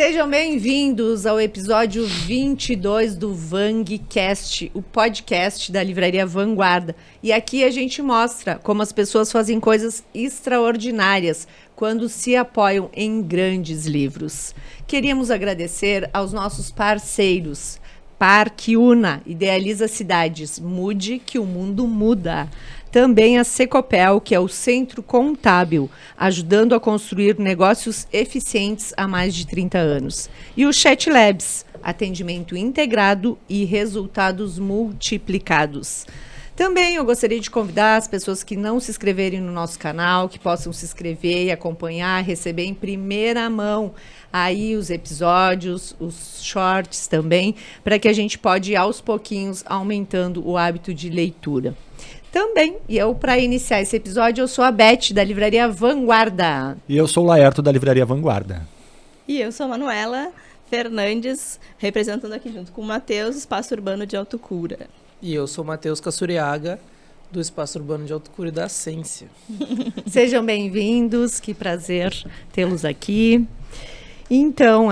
Sejam bem-vindos ao episódio 22 do VangCast, o podcast da Livraria Vanguarda. E aqui a gente mostra como as pessoas fazem coisas extraordinárias quando se apoiam em grandes livros. Queríamos agradecer aos nossos parceiros. Parque Una, idealiza cidades, mude que o mundo muda. Também a Secopel, que é o Centro Contábil, ajudando a construir negócios eficientes há mais de 30 anos. E o Chat Labs, atendimento integrado e resultados multiplicados. Também eu gostaria de convidar as pessoas que não se inscreverem no nosso canal, que possam se inscrever e acompanhar, receber em primeira mão aí os episódios, os shorts também, para que a gente pode ir aos pouquinhos aumentando o hábito de leitura. Também, e eu, para iniciar esse episódio, eu sou a Beth, da Livraria Vanguarda. E eu sou o Laerto, da Livraria Vanguarda. E eu sou a Manuela Fernandes, representando aqui junto com o Matheus, Espaço Urbano de Autocura. E eu sou o Matheus Cassuriaga, do Espaço Urbano de Autocura e da Ascência. Sejam bem-vindos, que prazer tê-los aqui. Então,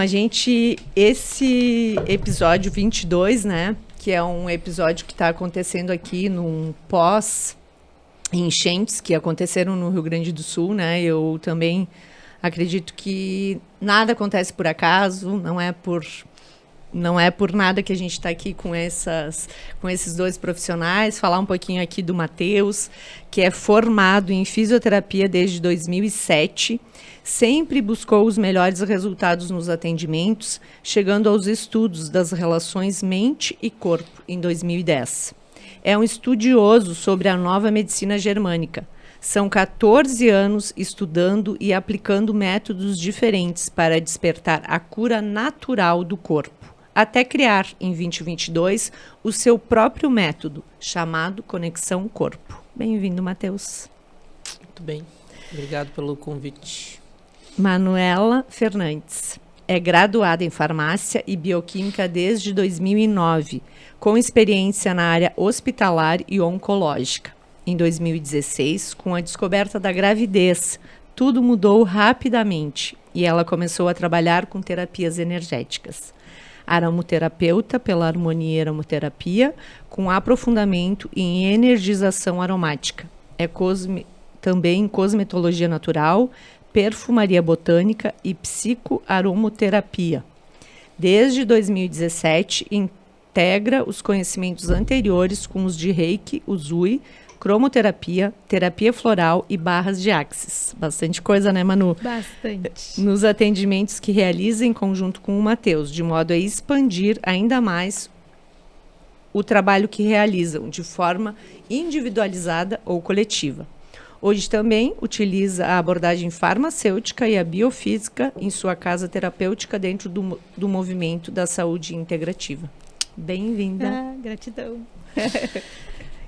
esse episódio 22, né? Que é um episódio que está acontecendo aqui num pós-enchentes que aconteceram no Rio Grande do Sul, né? Eu também acredito que nada acontece por acaso, não é por nada que a gente está aqui com esses dois profissionais. Falar um pouquinho aqui do Matheus, que é formado em fisioterapia desde 2007, sempre buscou os melhores resultados nos atendimentos, chegando aos estudos das relações mente e corpo em 2010. É um estudioso sobre a nova medicina germânica. São 14 anos estudando e aplicando métodos diferentes para despertar a cura natural do corpo, até criar, em 2022, o seu próprio método, chamado Conexão Corpo. Bem-vindo, Matheus. Muito bem, obrigado pelo convite. Manuela Fernandes é graduada em farmácia e bioquímica desde 2009, com experiência na área hospitalar e oncológica. Em 2016, com a descoberta da gravidez, tudo mudou rapidamente e ela começou a trabalhar com terapias energéticas. Aromoterapeuta pela Harmonia Aromoterapia, com aprofundamento em energização aromática. É também cosmetologia natural, perfumaria botânica e psicoaromoterapia. Desde 2017, integra os conhecimentos anteriores com os de Reiki, Usui, cromoterapia, terapia floral e barras de axis. Bastante coisa, né, Manu? Bastante. Nos atendimentos que realiza em conjunto com o Matheus, de modo a expandir ainda mais o trabalho que realizam, de forma individualizada ou coletiva. Hoje também utiliza a abordagem farmacêutica e a biofísica em sua casa terapêutica dentro do movimento da saúde integrativa. Bem-vinda. Gratidão.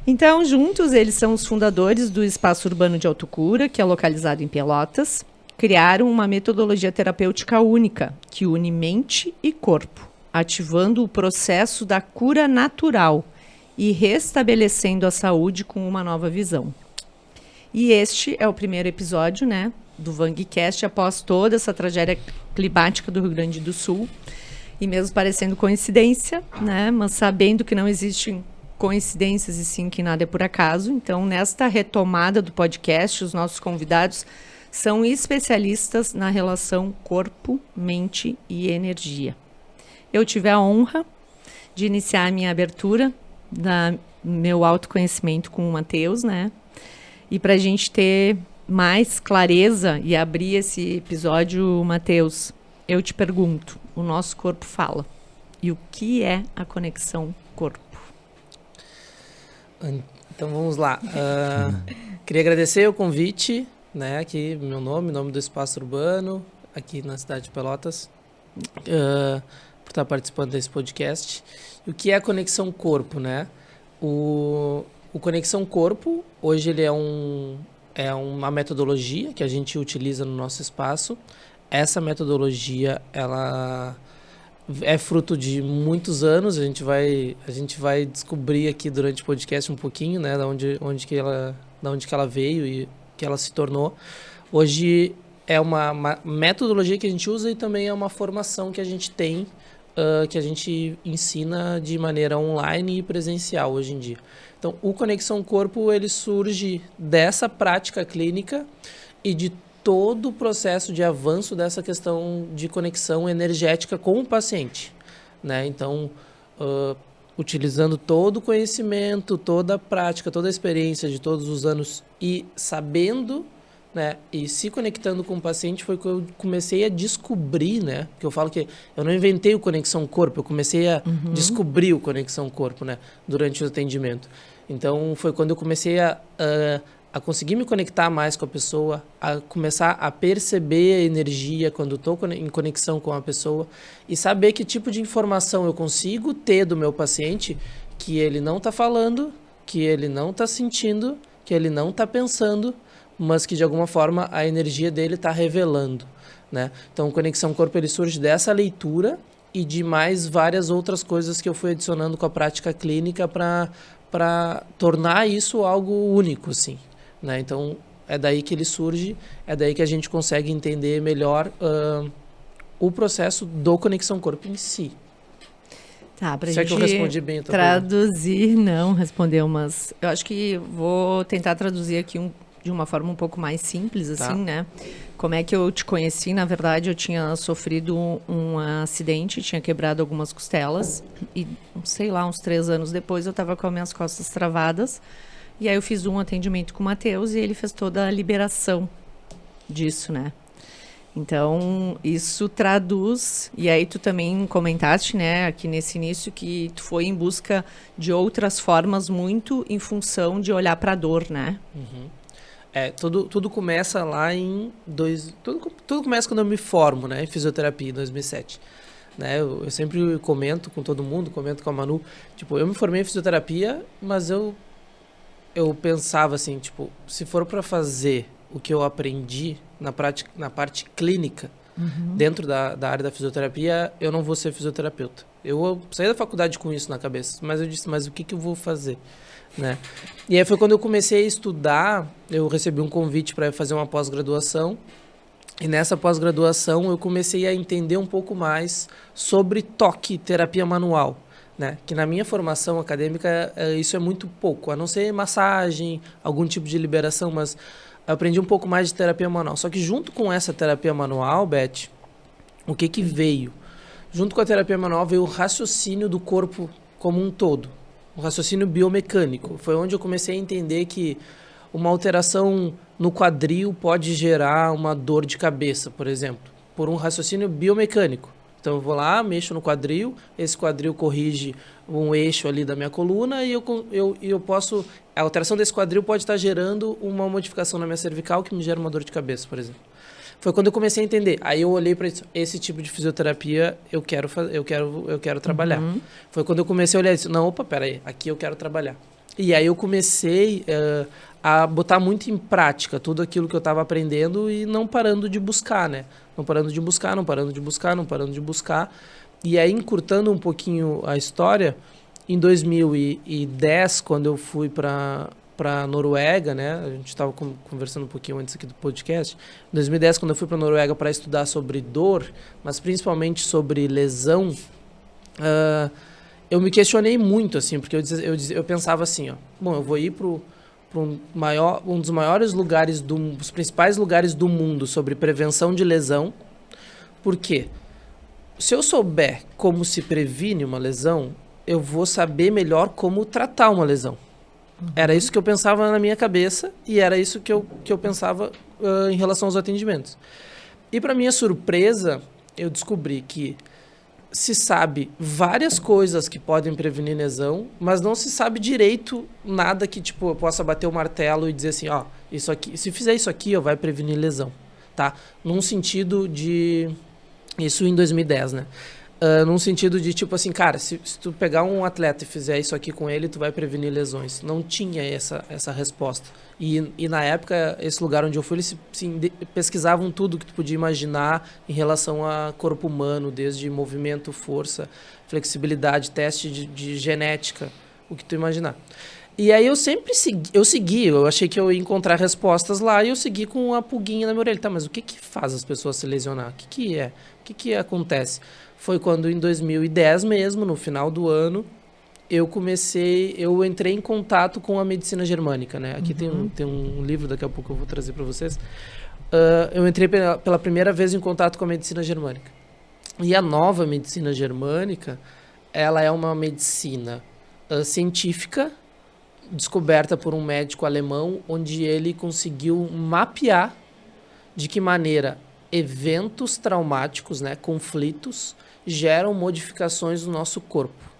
Então, juntos, eles são os fundadores do Espaço Urbano de Autocura, que é localizado em Pelotas. Criaram uma metodologia terapêutica única, que une mente e corpo, ativando o processo da cura natural e restabelecendo a saúde com uma nova visão. E este é o primeiro episódio, né, do VangCast, após toda essa tragédia climática do Rio Grande do Sul. E mesmo parecendo coincidência, né, mas sabendo que não existem coincidências e sim que nada é por acaso. Então, nesta retomada do podcast, os nossos convidados são especialistas na relação corpo, mente e energia. Eu tive a honra de iniciar a minha abertura do meu autoconhecimento com o Matheus, né? E para a gente ter mais clareza e abrir esse episódio, Matheus, eu te pergunto, o nosso corpo fala. E o que é a conexão corpo? Então vamos lá. Queria agradecer o convite, né? Aqui, meu nome do Espaço Urbano, aqui na cidade de Pelotas, por estar participando desse podcast. E o que é a conexão corpo, né? O Conexão Corpo, hoje ele é uma metodologia que a gente utiliza no nosso espaço. Essa metodologia, ela é fruto de muitos anos. A gente vai descobrir aqui durante o podcast um pouquinho, né, da onde que ela veio e que ela se tornou. Hoje é uma metodologia que a gente usa e também é uma formação que a gente tem, que a gente ensina de maneira online e presencial hoje em dia. Então, o Conexão Corpo, ele surge dessa prática clínica e de todo o processo de avanço dessa questão de conexão energética com o paciente, né? Então, utilizando todo o conhecimento, toda a prática, toda a experiência de todos os anos e sabendo, né, e se conectando com o paciente, foi que eu comecei a descobrir, né? Que eu falo que eu não inventei o Conexão Corpo, eu comecei a descobrir o Conexão Corpo, né, durante o atendimento. Então, foi quando eu comecei a conseguir me conectar mais com a pessoa, a começar a perceber a energia quando estou em conexão com a pessoa e saber que tipo de informação eu consigo ter do meu paciente que ele não está falando, que ele não está sentindo, que ele não está pensando, mas que de alguma forma a energia dele está revelando, né? Então, o Conexão Corpo, ele surge dessa leitura e de mais várias outras coisas que eu fui adicionando com a prática clínica para tornar isso algo único, assim, né? Então, é daí que ele surge, é daí que a gente consegue entender melhor o processo do Conexão Corpo em si. Tá, pra Será que eu respondi bem a tua traduzir, não respondeu, mas eu acho que vou tentar traduzir aqui de uma forma um pouco mais simples, assim, né? Como é que eu te conheci? Na verdade, eu tinha sofrido um acidente, tinha quebrado algumas costelas e, sei lá, uns 3 anos depois eu estava com as minhas costas travadas. E aí eu fiz um atendimento com o Matheus e ele fez toda a liberação disso, né? Então, isso traduz... E aí tu também comentaste, né, aqui nesse início, que tu foi em busca de outras formas muito em função de olhar para a dor, né? Tudo começa lá em... Tudo começa quando eu me formo, né, em fisioterapia, em 2007. Né, eu sempre comento com todo mundo, comento com a Manu, tipo, eu me formei em fisioterapia, mas eu pensava assim, tipo, se for para fazer o que eu aprendi na parte clínica, dentro da área da fisioterapia, eu não vou ser fisioterapeuta. Eu saí da faculdade com isso na cabeça, mas eu disse, mas o que eu vou fazer? Né? E aí foi quando eu comecei a estudar, eu recebi um convite para fazer uma pós-graduação, e nessa pós-graduação eu comecei a entender um pouco mais sobre toque, terapia manual. Né? Que na minha formação acadêmica isso é muito pouco, a não ser massagem, algum tipo de liberação, mas eu aprendi um pouco mais de terapia manual. Só que junto com essa terapia manual, Beth, o que veio? Junto com a terapia manual veio o raciocínio do corpo como um todo, o raciocínio biomecânico. Foi onde eu comecei a entender que uma alteração no quadril pode gerar uma dor de cabeça, por exemplo, por um raciocínio biomecânico. Então, eu vou lá, mexo no quadril, esse quadril corrige um eixo ali da minha coluna e eu posso... A alteração desse quadril pode estar gerando uma modificação na minha cervical que me gera uma dor de cabeça, por exemplo. Foi quando eu comecei a entender. Aí eu olhei para esse tipo de fisioterapia, eu quero trabalhar. Foi quando eu comecei a olhar isso. Não, opa, peraí, aqui eu quero trabalhar. E aí eu comecei a botar muito em prática tudo aquilo que eu estava aprendendo e não parando de buscar, né? Não parando de buscar. E aí, encurtando um pouquinho a história, em 2010, quando eu fui para Noruega, né? A gente estava conversando um pouquinho antes aqui do podcast. Em 2010, quando eu fui para Noruega para estudar sobre dor, mas principalmente sobre lesão, eu me questionei muito, assim, porque eu pensava assim, ó, bom, eu vou ir para um dos maiores lugares, os principais lugares do mundo sobre prevenção de lesão. Por quê? Se eu souber como se previne uma lesão, eu vou saber melhor como tratar uma lesão. Era isso que eu pensava na minha cabeça e era isso que eu pensava em relação aos atendimentos. E para minha surpresa, eu descobri que se sabe várias coisas que podem prevenir lesão, mas não se sabe direito nada que, tipo, eu possa bater o martelo e dizer assim, ó, isso aqui, se fizer isso aqui, ó, vai prevenir lesão, tá? Num sentido de... Isso em 2010, né? Num sentido de, tipo assim, cara, se tu pegar um atleta e fizer isso aqui com ele, tu vai prevenir lesões. Não tinha essa resposta. E na época, esse lugar onde eu fui, eles pesquisavam tudo que tu podia imaginar em relação a corpo humano, desde movimento, força, flexibilidade, teste de genética, o que tu imaginar. E aí eu sempre segui, eu achei que eu ia encontrar respostas lá e eu segui com a pulguinha na minha orelha. Tá, mas o que que faz as pessoas se lesionar? O que que é? O que que acontece? Foi quando em 2010 mesmo, no final do ano, eu entrei em contato com a medicina germânica, né? Aqui tem um livro, daqui a pouco eu vou trazer para vocês. Eu entrei pela primeira vez em contato com a medicina germânica. E a nova medicina germânica, ela é uma medicina científica, descoberta por um médico alemão, onde ele conseguiu mapear de que maneira eventos traumáticos, né, conflitos, geram modificações no nosso corpo.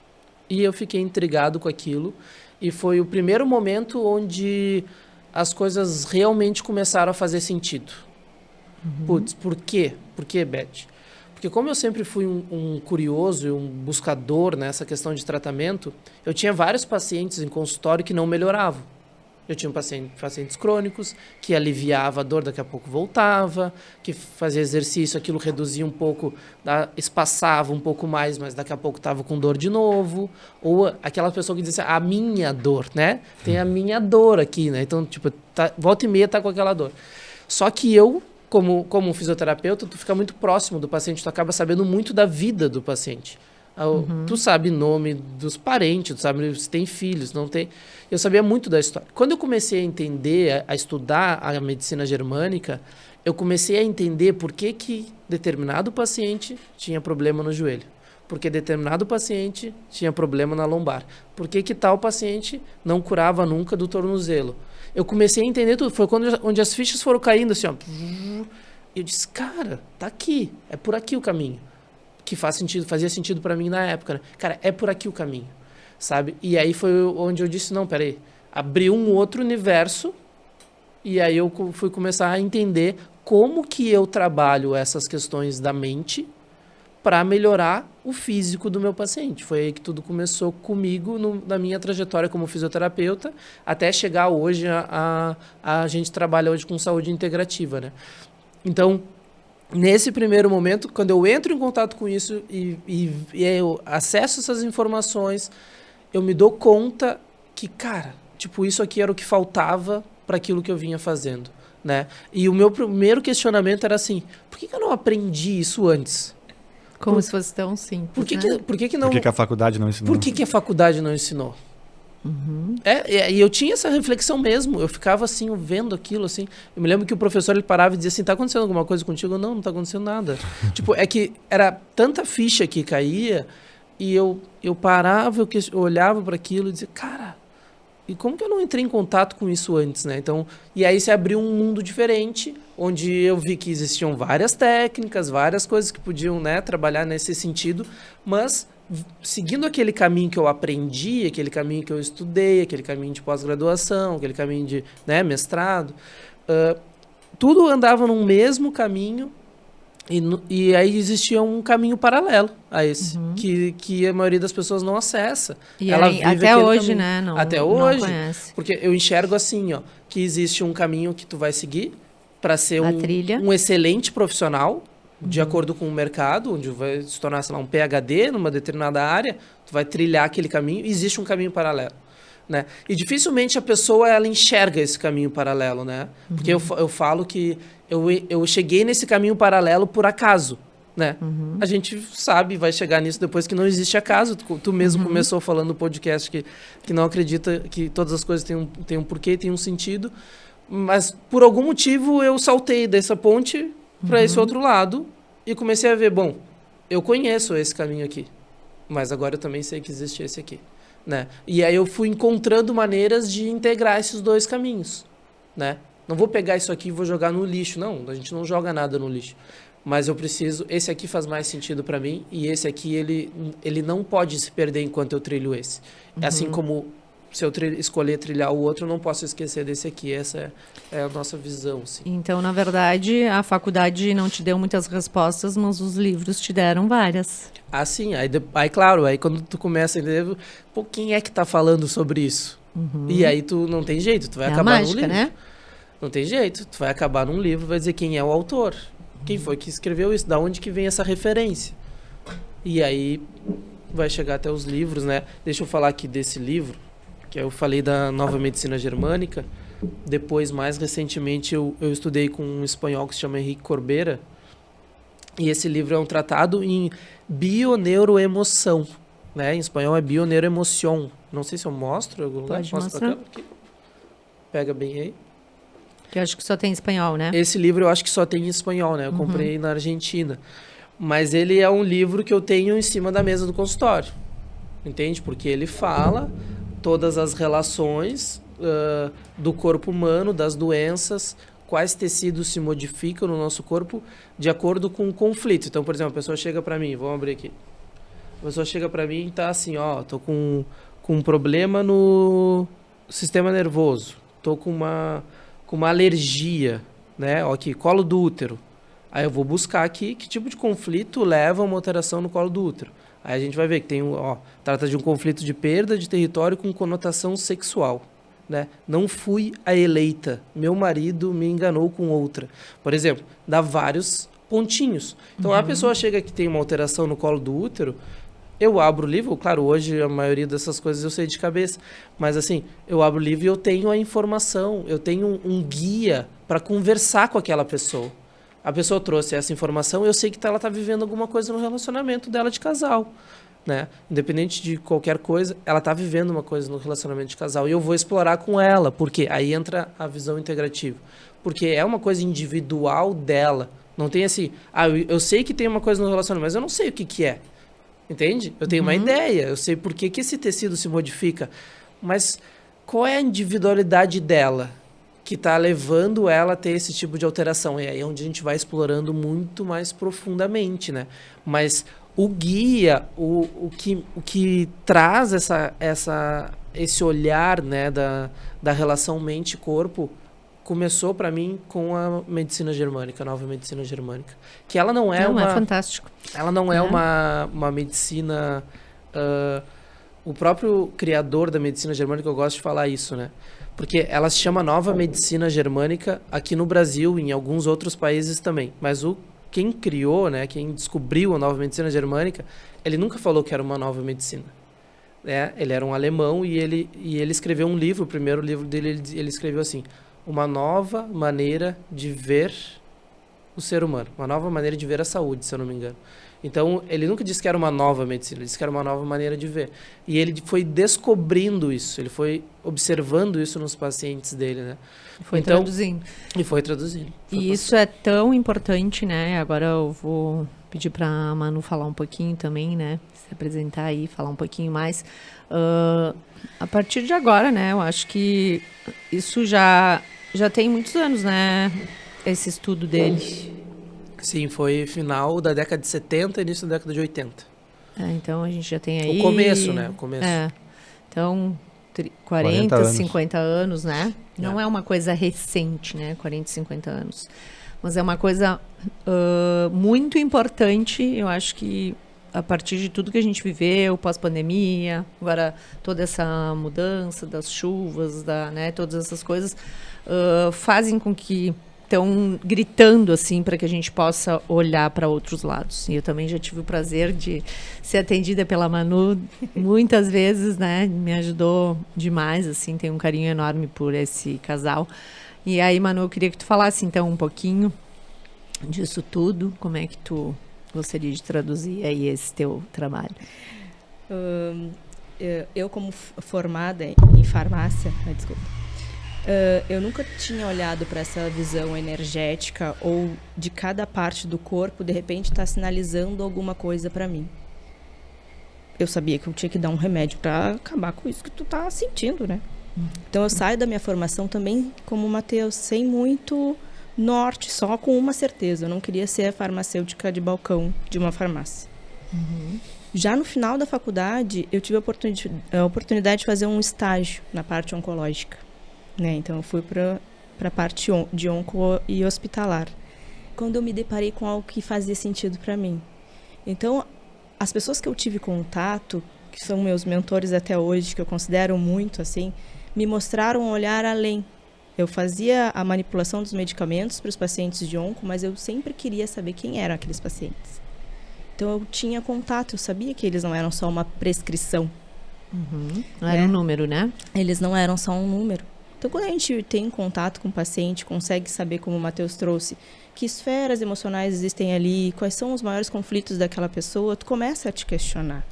E eu fiquei intrigado com aquilo, e foi o primeiro momento onde as coisas realmente começaram a fazer sentido. Putz, por quê? Por quê, Beth? Porque como eu sempre fui um curioso e um buscador nessa questão de tratamento, eu tinha vários pacientes em consultório que não melhoravam. Eu tinha pacientes crônicos, que aliviava a dor, daqui a pouco voltava, que fazia exercício, aquilo reduzia um pouco, espaçava um pouco mais, mas daqui a pouco estava com dor de novo. Ou aquela pessoa que dizia, a minha dor, né? Tem a minha dor aqui, né? Então, tipo, volta e meia tá com aquela dor. Só que eu, como fisioterapeuta, tu fica muito próximo do paciente, tu acaba sabendo muito da vida do paciente. Tu sabe nome dos parentes, tu sabe se tem filhos, não tem. Eu sabia muito da história. Quando eu comecei a entender, a estudar a medicina germânica, eu comecei a entender por que determinado paciente tinha problema no joelho. Porque determinado paciente tinha problema na lombar. Por que tal paciente não curava nunca do tornozelo. Eu comecei a entender tudo. Foi onde as fichas foram caindo, assim, ó. Eu disse, cara, tá aqui. É por aqui o caminho. Que fazia sentido para mim na época, né? Cara, é por aqui o caminho, sabe? E aí foi onde eu disse, não, peraí. Abri um outro universo e aí eu fui começar a entender como que eu trabalho essas questões da mente para melhorar o físico do meu paciente. Foi aí que tudo começou comigo na minha trajetória como fisioterapeuta, até chegar hoje a gente trabalha hoje com saúde integrativa, né? Então, nesse primeiro momento, quando eu entro em contato com isso e eu acesso essas informações, eu me dou conta que, cara, tipo, isso aqui era o que faltava para aquilo que eu vinha fazendo, né? E o meu primeiro questionamento era assim, por que eu não aprendi isso antes? Como se fosse tão simples, por que não... Por que a faculdade não ensinou? Por que a faculdade não ensinou? E eu tinha essa reflexão mesmo, eu ficava assim, vendo aquilo assim, eu me lembro que o professor ele parava e dizia assim, tá acontecendo alguma coisa contigo? Não tá acontecendo nada. Tipo, é que era tanta ficha que caía e eu parava, eu olhava para aquilo e dizia, cara, e como que eu não entrei em contato com isso antes, né? Então, e aí se abriu um mundo diferente, onde eu vi que existiam várias técnicas, várias coisas que podiam, né, trabalhar nesse sentido, mas seguindo aquele caminho que eu aprendi, aquele caminho que eu estudei, aquele caminho de pós-graduação, aquele caminho de, né, mestrado, tudo andava num mesmo caminho e aí existia um caminho paralelo a esse, que a maioria das pessoas não acessa. E ela aí, vive até aquele hoje, caminho. né? Não, até não hoje, conhece. porque eu enxergo assim, ó, que existe um caminho que tu vai seguir para ser um excelente profissional, de acordo com o mercado, onde vai se tornar, sei lá, um PhD numa determinada área, tu vai trilhar aquele caminho, e existe um caminho paralelo, né? E dificilmente a pessoa, ela enxerga esse caminho paralelo, né? Porque eu falo que eu cheguei nesse caminho paralelo por acaso, né? A gente sabe, vai chegar nisso depois, que não existe acaso. Tu mesmo começou falando no podcast que não acredita que todas as coisas têm um porquê, têm um sentido, mas por algum motivo eu saltei dessa ponte para esse outro lado e comecei a ver, bom, eu conheço esse caminho aqui, mas agora eu também sei que existe esse aqui, né? E aí eu fui encontrando maneiras de integrar esses dois caminhos, né? Não vou pegar isso aqui e vou jogar no lixo, não, a gente não joga nada no lixo, mas eu preciso, esse aqui faz mais sentido para mim e esse aqui ele não pode se perder enquanto eu trilho esse. Assim como se eu escolher trilhar o outro, eu não posso esquecer desse aqui. Essa é a nossa visão, assim. Então, na verdade, a faculdade não te deu muitas respostas, mas os livros te deram várias. Ah, sim. Aí claro, aí quando tu começa a entender, pô, quem é que tá falando sobre isso? E aí tu não tem jeito, tu vai acabar num livro. Né? Não tem jeito, tu vai acabar num livro, vai dizer quem é o autor. Quem foi que escreveu isso? Da onde que vem essa referência? E aí vai chegar até os livros, né? Deixa eu falar aqui desse livro. que eu falei da nova medicina germânica. Depois, mais recentemente, eu estudei com um espanhol que se chama Henrique Corbera. E esse livro é um tratado em bioneuroemoção, né? Em espanhol é bioneuroemoción. Não sei se eu mostro. Pode mostro mostrar. Pega bem aí. Que eu acho que só tem espanhol, né? Esse livro eu acho que só tem em espanhol, né? Eu comprei na Argentina. Mas ele é um livro que eu tenho em cima da mesa do consultório. Entende? Porque ele fala todas as relações do corpo humano, das doenças, quais tecidos se modificam no nosso corpo de acordo com o conflito. Então, por exemplo, a pessoa chega para mim, vamos abrir aqui. A pessoa chega para mim e tá assim, ó, tô com um problema no sistema nervoso, tô com uma alergia, né? Ó, aqui, colo do útero. Aí eu vou buscar aqui que tipo de conflito leva a uma alteração no colo do útero. Aí a gente vai ver que tem, trata de um conflito de perda de território com conotação sexual, né? Não fui a eleita, meu marido me enganou com outra. Por exemplo, dá vários pontinhos. Então a pessoa chega que tem uma alteração no colo do útero, eu abro o livro, claro, hoje a maioria dessas coisas eu sei de cabeça, mas assim, eu abro o livro e eu tenho a informação, eu tenho um guia para conversar com aquela pessoa. A pessoa trouxe essa informação, eu sei que ela está vivendo alguma coisa no relacionamento dela de casal, né? Independente de qualquer coisa, ela está vivendo uma coisa no relacionamento de casal e eu vou explorar com ela, porque aí entra a visão integrativa. Porque é uma coisa individual dela. Não tem assim, eu sei que tem uma coisa no relacionamento, mas eu não sei o que é. Entende? Eu tenho uma ideia, eu sei por que esse tecido se modifica, mas qual é a individualidade dela que está levando ela a ter esse tipo de alteração? É aí onde a gente vai explorando muito mais profundamente, né? Mas o guia, o que traz esse olhar, né, da relação mente-corpo, começou para mim com a medicina germânica, a nova medicina germânica. Que ela não é é fantástico. Ela não é uma medicina... o próprio criador da medicina germânica, eu gosto de falar isso, né? Porque ela se chama nova medicina germânica aqui no Brasil e em alguns outros países também. Mas quem criou, né, quem descobriu a nova medicina germânica, ele nunca falou que era uma nova medicina. Né? Ele era um alemão e ele escreveu um livro, o primeiro livro dele, ele escreveu assim: uma nova maneira de ver o ser humano, uma nova maneira de ver a saúde, se eu não me engano. Então, ele nunca disse que era uma nova medicina, ele disse que era uma nova maneira de ver. E ele foi descobrindo isso, ele foi observando isso nos pacientes dele, né? Foi traduzindo. E foi traduzindo. E isso é tão importante, né? Agora eu vou pedir para a Manu falar um pouquinho também, né? Se apresentar aí, falar um pouquinho mais. A partir de agora, né? Eu acho que isso já tem muitos anos, né? Esse estudo dele. Sim, foi final da década de 70 e início da década de 80. Então a gente já tem aí... O começo, né? O começo. Então, 40 50 anos, né? Não é uma coisa recente, né? 40, 50 anos. Mas é uma coisa muito importante, eu acho que a partir de tudo que a gente viveu, pós-pandemia, agora toda essa mudança das chuvas, né? Todas essas coisas fazem com que estão gritando assim para que a gente possa olhar para outros lados. E eu também já tive o prazer de ser atendida pela Manu muitas vezes, né? Me ajudou demais, assim, tenho um carinho enorme por esse casal. E aí, Manu, eu queria que tu falasse então um pouquinho disso tudo, como é que tu gostaria de traduzir aí esse teu trabalho? Eu como formada em farmácia, desculpa, eu nunca tinha olhado para essa visão energética ou de cada parte do corpo, de repente, está sinalizando alguma coisa para mim. Eu sabia que eu tinha que dar um remédio para acabar com isso que tu tá sentindo, né? Então, eu saio da minha formação também como Matheus, sem muito norte, só com uma certeza. Eu não queria ser a farmacêutica de balcão de uma farmácia. Já no final da faculdade, eu tive a oportunidade de fazer um estágio na parte oncológica. Né? Então, eu fui para a parte de onco e hospitalar. Quando eu me deparei com algo que fazia sentido para mim. Então, as pessoas que eu tive contato, que são meus mentores até hoje, que eu considero muito, assim, me mostraram um olhar além. Eu fazia a manipulação dos medicamentos para os pacientes de onco, mas eu sempre queria saber quem eram aqueles pacientes. Então, eu tinha contato, eu sabia que eles não eram só uma prescrição. Não era um número, né? Eles não eram só um número. Então, quando a gente tem contato com o paciente, consegue saber, como o Matheus trouxe, que esferas emocionais existem ali, quais são os maiores conflitos daquela pessoa, tu começa a te questionar.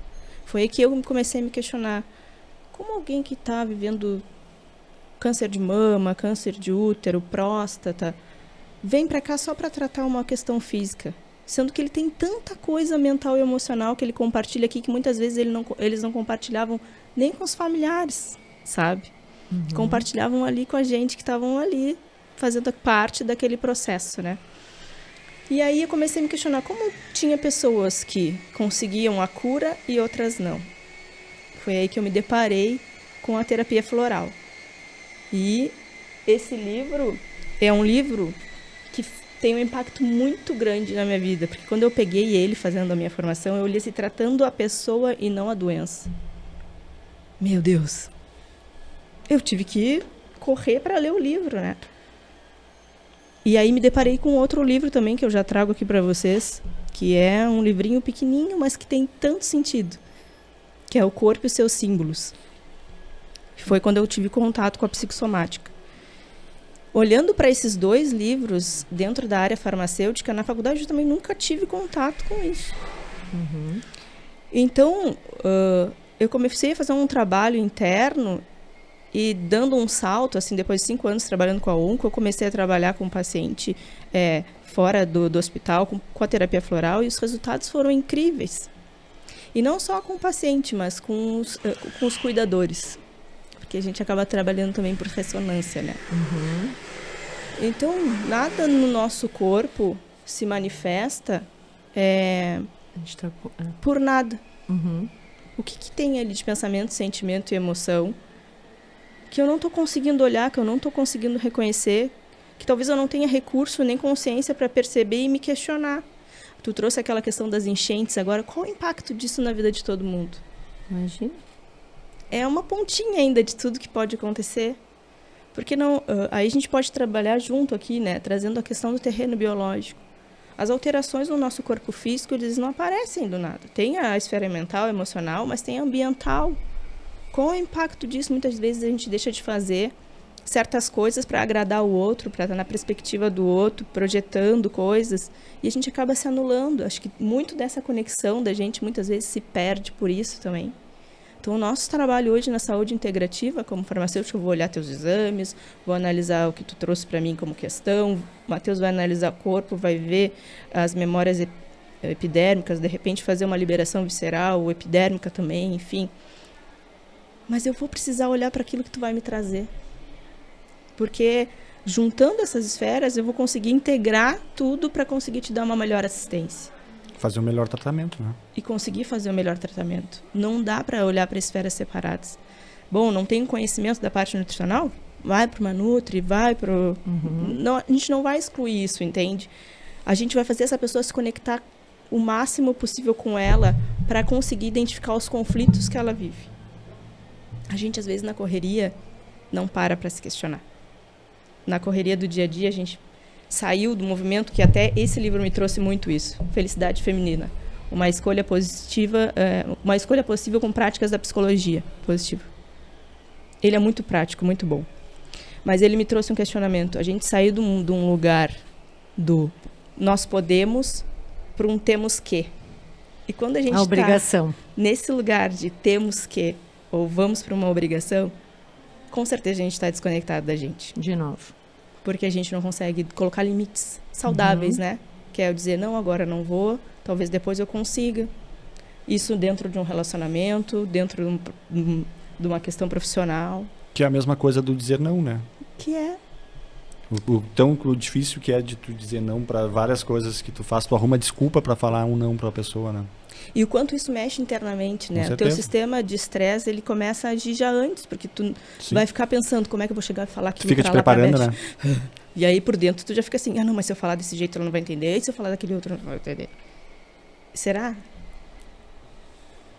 Foi aí que eu comecei a me questionar. Como alguém que está vivendo câncer de mama, câncer de útero, próstata, vem para cá só para tratar uma questão física? Sendo que ele tem tanta coisa mental e emocional que ele compartilha aqui que muitas vezes eles não compartilhavam nem com os familiares, sabe? Compartilhavam ali com a gente que estavam ali fazendo parte daquele processo, né? E aí eu comecei a me questionar como tinha pessoas que conseguiam a cura e outras não. Foi aí que eu me deparei com a terapia floral. E esse livro é um livro que tem um impacto muito grande na minha vida, porque quando eu peguei ele fazendo a minha formação, eu li se tratando a pessoa e não a doença. Meu Deus! Eu tive que correr para ler o livro, né? E aí me deparei com outro livro também, que eu já trago aqui para vocês, que é um livrinho pequenininho, mas que tem tanto sentido, que é O Corpo e Seus Símbolos. Foi quando eu tive contato com a psicossomática. Olhando para esses dois livros dentro da área farmacêutica, na faculdade eu também nunca tive contato com isso. Então, eu comecei a fazer um trabalho interno e dando um salto, assim, depois de 5 anos trabalhando com a onco, eu comecei a trabalhar com um paciente fora do hospital, com a terapia floral, e os resultados foram incríveis. E não só com o paciente, mas com os cuidadores. Porque a gente acaba trabalhando também por ressonância, né? Então, nada no nosso corpo se manifesta por nada. O que tem ali de pensamento, sentimento e emoção que eu não estou conseguindo olhar, que eu não estou conseguindo reconhecer, que talvez eu não tenha recurso nem consciência para perceber e me questionar. Tu trouxe aquela questão das enchentes agora. Qual o impacto disso na vida de todo mundo? Imagina. É uma pontinha ainda de tudo que pode acontecer. Porque não, aí a gente pode trabalhar junto aqui, né, trazendo a questão do terreno biológico. As alterações no nosso corpo físico, eles não aparecem do nada. Tem a esfera mental, emocional, mas tem a ambiental. Qual é o impacto disso? Muitas vezes a gente deixa de fazer certas coisas para agradar o outro, para estar na perspectiva do outro, projetando coisas, e a gente acaba se anulando. Acho que muito dessa conexão da gente muitas vezes se perde por isso também. Então, o nosso trabalho hoje na saúde integrativa, como farmacêutico, eu vou olhar teus exames, vou analisar o que tu trouxe para mim como questão, o Matheus vai analisar o corpo, vai ver as memórias epidérmicas, de repente fazer uma liberação visceral, epidérmica também, enfim. Mas eu vou precisar olhar para aquilo que tu vai me trazer. Porque juntando essas esferas, eu vou conseguir integrar tudo para conseguir te dar uma melhor assistência. Fazer um melhor tratamento, né? E conseguir fazer o melhor tratamento. Não dá para olhar para esferas separadas. Bom, não tenho conhecimento da parte nutricional? Vai para uma Nutri, vai para... Não, a gente não vai excluir isso, entende? A gente vai fazer essa pessoa se conectar o máximo possível com ela para conseguir identificar os conflitos que ela vive. A gente, às vezes, na correria, não para se questionar. Na correria do dia a dia, a gente saiu do movimento que até esse livro me trouxe muito isso. Felicidade Feminina. Uma escolha positiva, uma escolha possível com práticas da psicologia positiva. Ele é muito prático, muito bom. Mas ele me trouxe um questionamento. A gente saiu de um lugar do nós podemos para um temos que. E quando a gente obrigação. Nesse lugar de temos que, ou vamos para uma obrigação, com certeza a gente está desconectado da gente. De novo. Porque a gente não consegue colocar limites saudáveis, né? Que é eu dizer, não, agora não vou, talvez depois eu consiga. Isso dentro de um relacionamento, dentro de uma questão profissional. Que é a mesma coisa do dizer não, né? Que é. O difícil que é de tu dizer não para várias coisas que tu faz, tu arruma desculpa para falar um não para a pessoa, né? E o quanto isso mexe internamente, né? O teu sistema de estresse, ele começa a agir já antes, porque tu vai ficar pensando como é que eu vou chegar e falar aquilo pra ela. Fica te preparando, né? E aí por dentro tu já fica assim, não, mas se eu falar desse jeito ela não vai entender, e se eu falar daquele outro ela não vai entender. Será?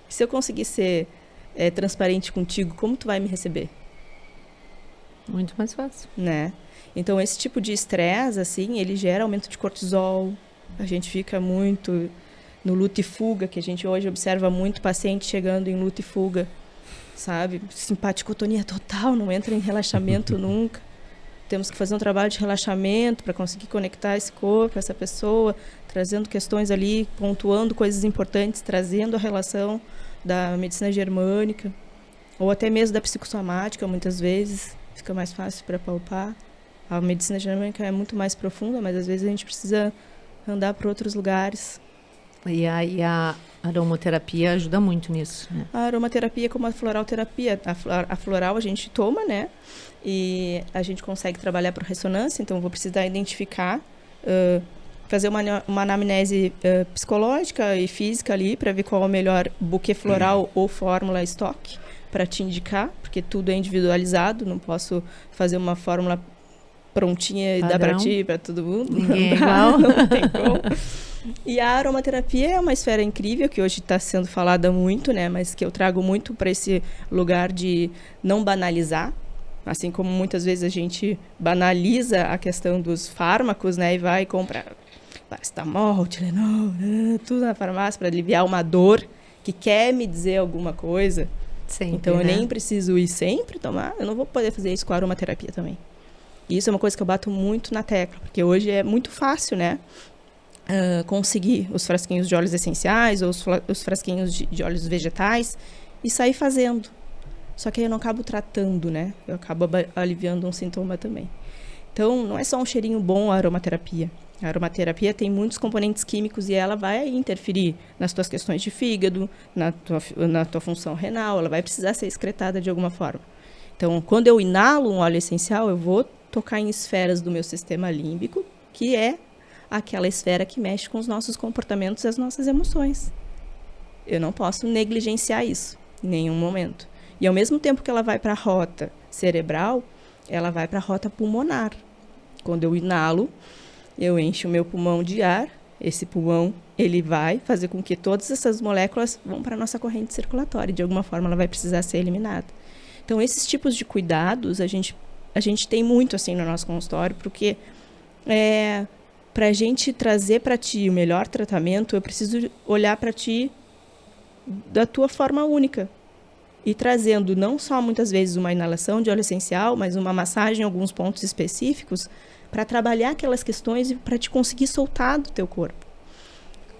Se eu conseguir ser transparente contigo, como tu vai me receber? Muito mais fácil. Né? Então esse tipo de estresse, assim, ele gera aumento de cortisol, a gente fica muito no luta e fuga, que a gente hoje observa muito paciente chegando em luta e fuga, sabe? Simpaticotonia total, não entra em relaxamento nunca. Temos que fazer um trabalho de relaxamento para conseguir conectar esse corpo, essa pessoa, trazendo questões ali, pontuando coisas importantes, trazendo a relação da medicina germânica, ou até mesmo da psicossomática, muitas vezes, fica mais fácil para palpar. A medicina germânica é muito mais profunda, mas às vezes a gente precisa andar para outros lugares. E a aromaterapia ajuda muito nisso, né? A aromaterapia é como a floral terapia. A floral a gente toma, né? E a gente consegue trabalhar por ressonância, então eu vou precisar identificar, fazer uma anamnese psicológica e física ali para ver qual é o melhor buquê floral ou fórmula estoque para te indicar, porque tudo é individualizado, não posso fazer uma fórmula prontinha e dar para ti, para todo mundo. Ninguém é igual. Não tem como. E a aromaterapia é uma esfera incrível, que hoje está sendo falada muito, né? Mas que eu trago muito para esse lugar de não banalizar. Assim como muitas vezes a gente banaliza a questão dos fármacos, né? E vai comprar paracetamol, Tilenol, tudo na farmácia para aliviar uma dor que quer me dizer alguma coisa. Sempre, então eu né? nem preciso ir sempre tomar, eu não vou poder fazer isso com a aromaterapia também. E isso é uma coisa que eu bato muito na tecla, porque hoje é muito fácil, né? Conseguir os frasquinhos de óleos essenciais ou os frasquinhos de óleos vegetais e sair fazendo. Só que aí eu não acabo tratando, né? Eu acabo aliviando um sintoma também. Então, não é só um cheirinho bom a aromaterapia. A aromaterapia tem muitos componentes químicos e ela vai interferir nas tuas questões de fígado, na tua função renal, ela vai precisar ser excretada de alguma forma. Então, quando eu inalo um óleo essencial, eu vou tocar em esferas do meu sistema límbico, que é aquela esfera que mexe com os nossos comportamentos e as nossas emoções. Eu não posso negligenciar isso em nenhum momento. E ao mesmo tempo que ela vai para a rota cerebral, ela vai para a rota pulmonar. Quando eu inalo, eu encho o meu pulmão de ar, esse pulmão ele vai fazer com que todas essas moléculas vão para a nossa corrente circulatória. De alguma forma ela vai precisar ser eliminada. Então esses tipos de cuidados a gente tem muito assim no nosso consultório, porque para a gente trazer para ti o melhor tratamento, eu preciso olhar para ti da tua forma única. E trazendo não só muitas vezes uma inalação de óleo essencial, mas uma massagem em alguns pontos específicos para trabalhar aquelas questões e para te conseguir soltar do teu corpo.